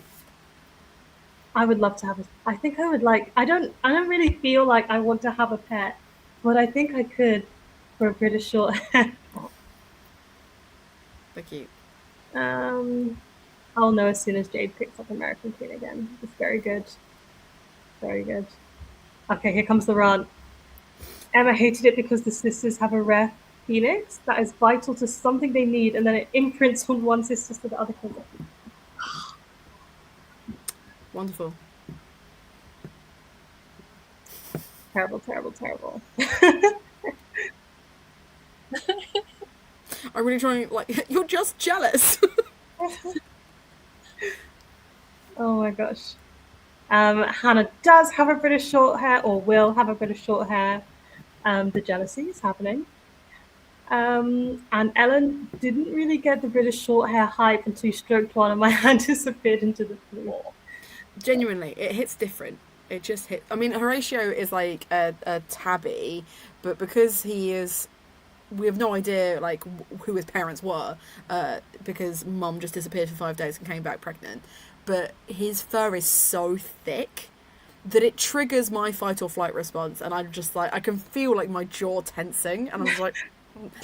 I would love to have I think I would like. I don't really feel like I want to have a pet, but I think I could for a British short hair. They're cute. I'll know as soon as Jade picks up American Queen again. It's very good. Very good. Okay, here comes the rant. Emma hated it because the sisters have a rare phoenix that is vital to something they need, and then it imprints on one sister to the other cousin. Wonderful. Terrible, terrible, terrible. I'm really trying, like, you're just jealous. Oh my gosh. Hannah does have a British short hair, or will have a British short hair. The jealousy is happening. And Ellen didn't really get the British short hair hype until she stroked one and my hand disappeared into the floor. Genuinely, it hits different. It just hits. I mean, Horatio is like a tabby, but because he is, we have no idea like who his parents were, because Mum just disappeared for 5 days and came back pregnant. But his fur is so thick that it triggers my fight or flight response, and I'm just like, I can feel like my jaw tensing, and I'm just like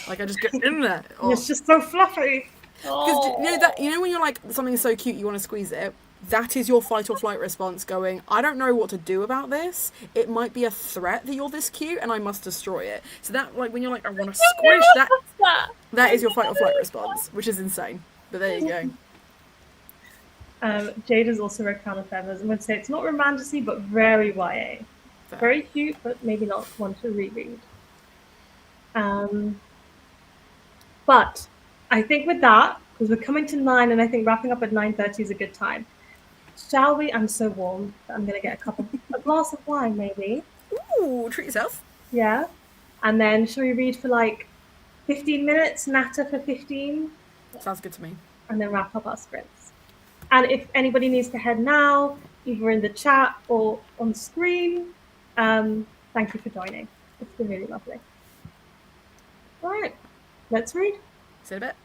I just get in there. Oh. It's just so fluffy. Because you know when you're like, something's so cute you want to squeeze it. That is your fight or flight response going, I don't know what to do about this. It might be a threat that you're this cute and I must destroy it. So that, like, when you're like, I want to squish that is your fight or flight response, which is insane. But there you go. Jade has also read Crown of Feathers and would say it's not romantasy, but very YA. Fair. Very cute, but maybe not one to reread. But I think with that, because we're coming to 9 and I think wrapping up at 9:30 is a good time. Shall we? I'm so warm that I'm going to get a glass of wine, maybe. Ooh, treat yourself. Yeah. And then shall we read for like 15 minutes, natter for 15? Sounds good to me. And then wrap up our sprints. And if anybody needs to head now, either in the chat or on screen, thank you for joining. It's been really lovely. All right, let's read. See you in a bit.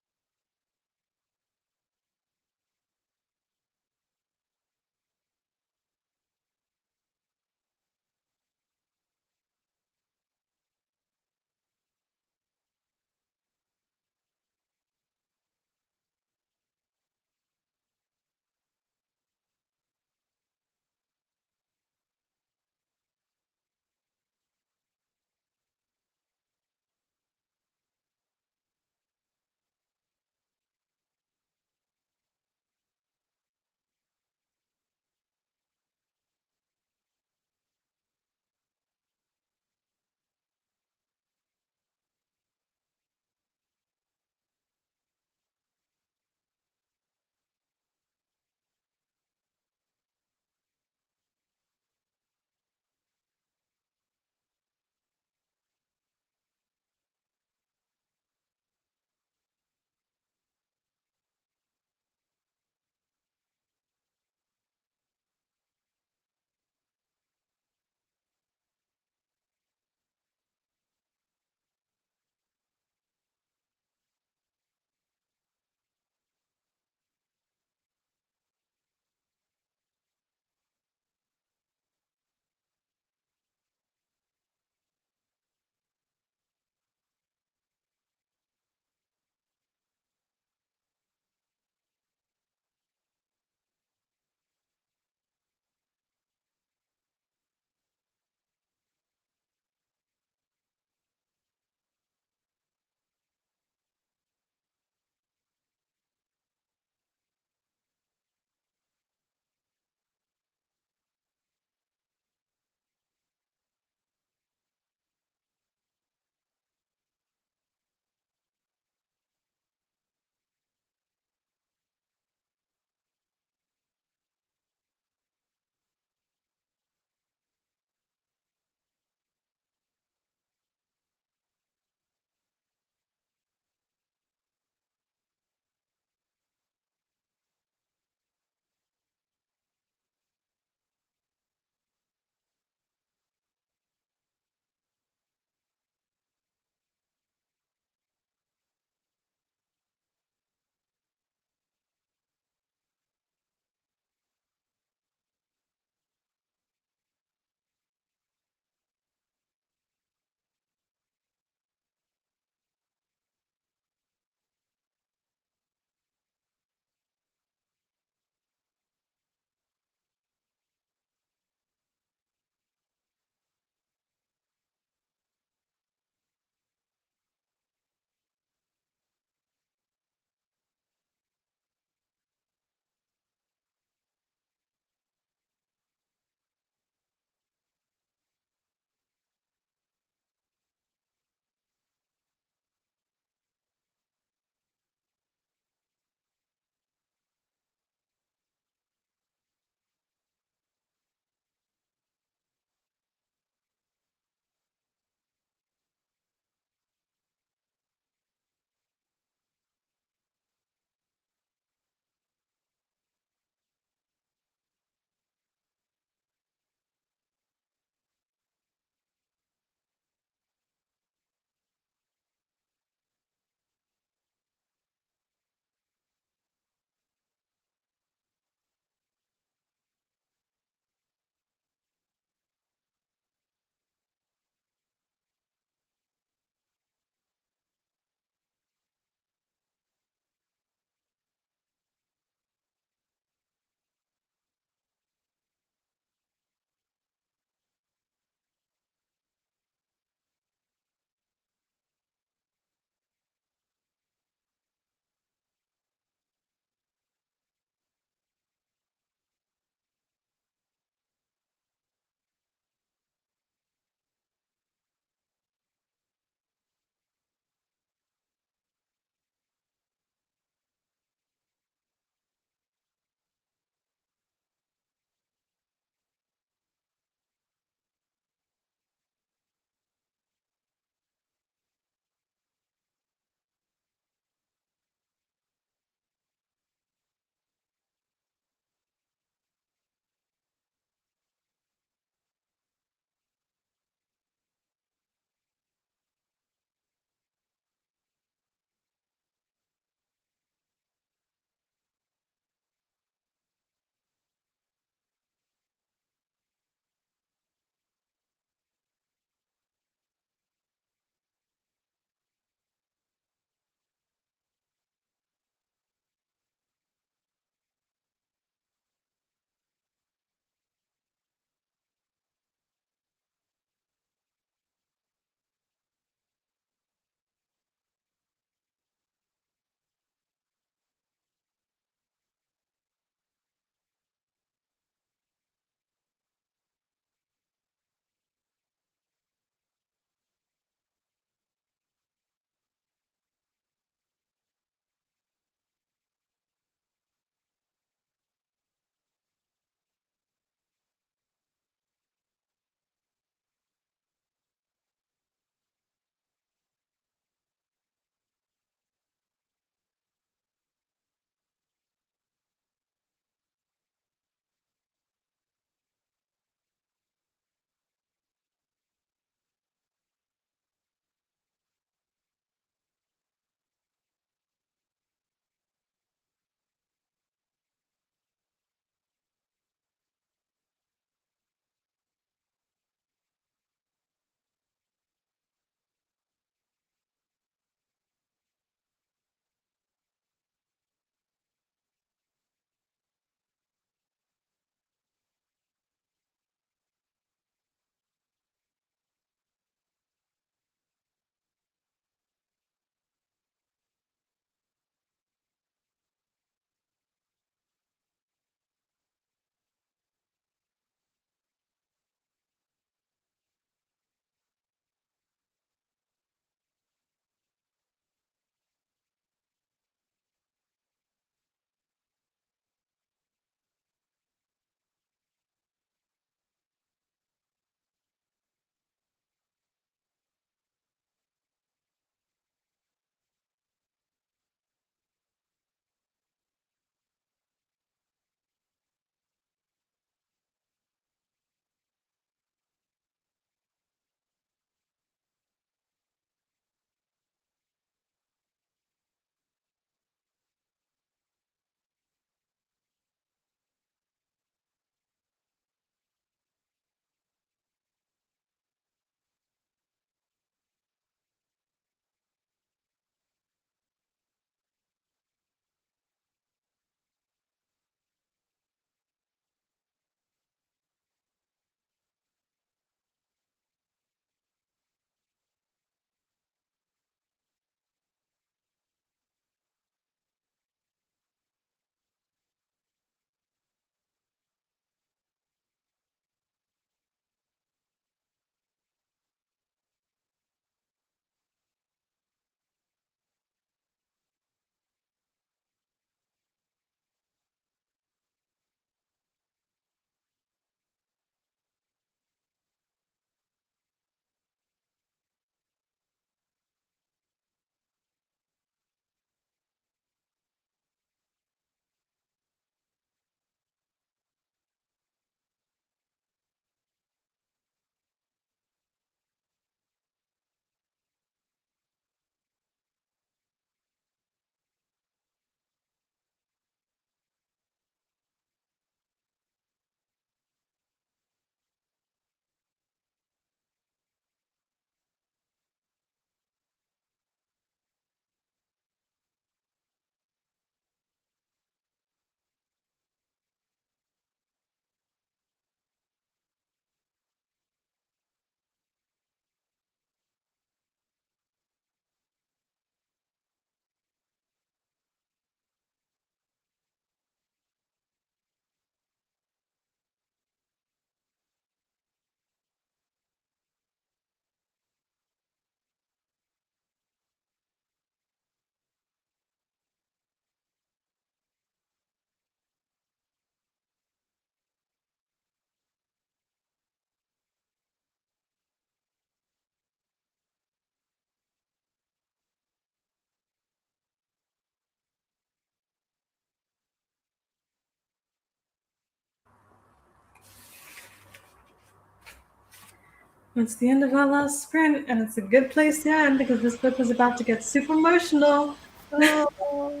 It's the end of our last sprint, and it's a good place to end because this book was about to get super emotional. Oh.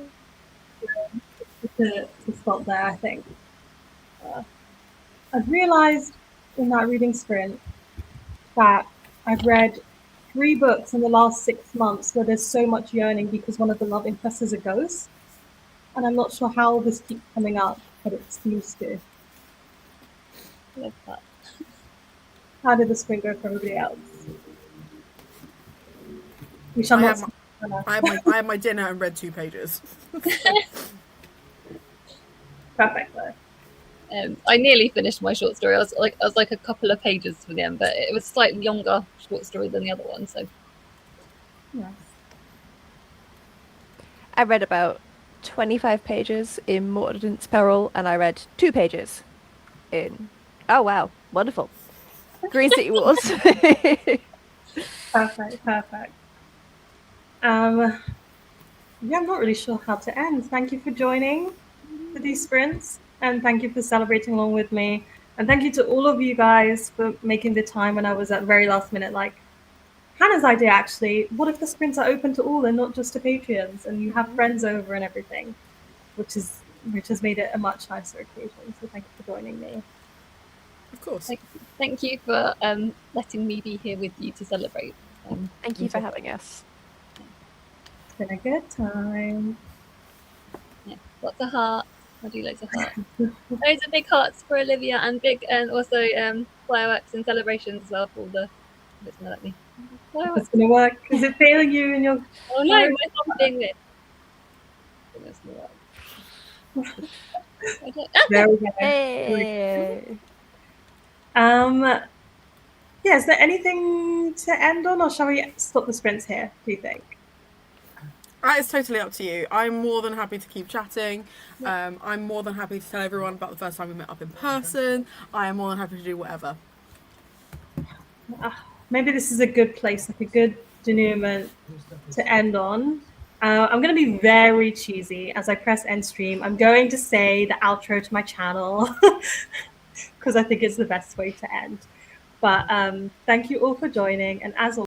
to stop there, I think. I've realized in that reading sprint that I've read 3 books in the last 6 months where there's so much yearning because one of the love interests is a ghost. And I'm not sure how this keeps coming up, but it seems to. Love that. How did the sprint go for everybody else? We shall not. I had my dinner and read 2 pages. Perfect though. I nearly finished my short story. I was like a couple of pages from the end, but it was a slightly longer short story than the other one. So Yes. I read about 25 pages in Mordant's Peril, and I read 2 pages in. Oh wow, wonderful! Green City Wars. Perfect. Yeah, I'm not really sure how to end. Thank you for joining for these sprints, and thank you for celebrating along with me. And thank you to all of you guys for making the time when I was at very last minute. Like Hannah's idea, actually. What if the sprints are open to all and not just to Patreons, and you have friends over and everything, which has made it a much nicer occasion. So thank you for joining me. Of course. thank you for letting me be here with you to celebrate. Thank you for having us. It's been a good time. Yeah, lots of hearts. I do loads of hearts. Loads of big hearts for Olivia, and big, and also fireworks and celebrations as well for all the. It's gonna let me. It's gonna work. Is it failing you in your? Oh no, my phone's being weird. It's gonna work. There we go. Hey. Yeah, is there anything to end on, or shall we stop the sprints here, do you think? It's totally up to you. I'm more than happy to keep chatting. I'm more than happy to tell everyone about the first time we met up in person. I am more than happy to do whatever. Maybe this is a good place, like a good denouement to end on. I'm going to be very cheesy as I press end stream. I'm going to say the outro to my channel because I think it's the best way to end. But thank you all for joining, and as always,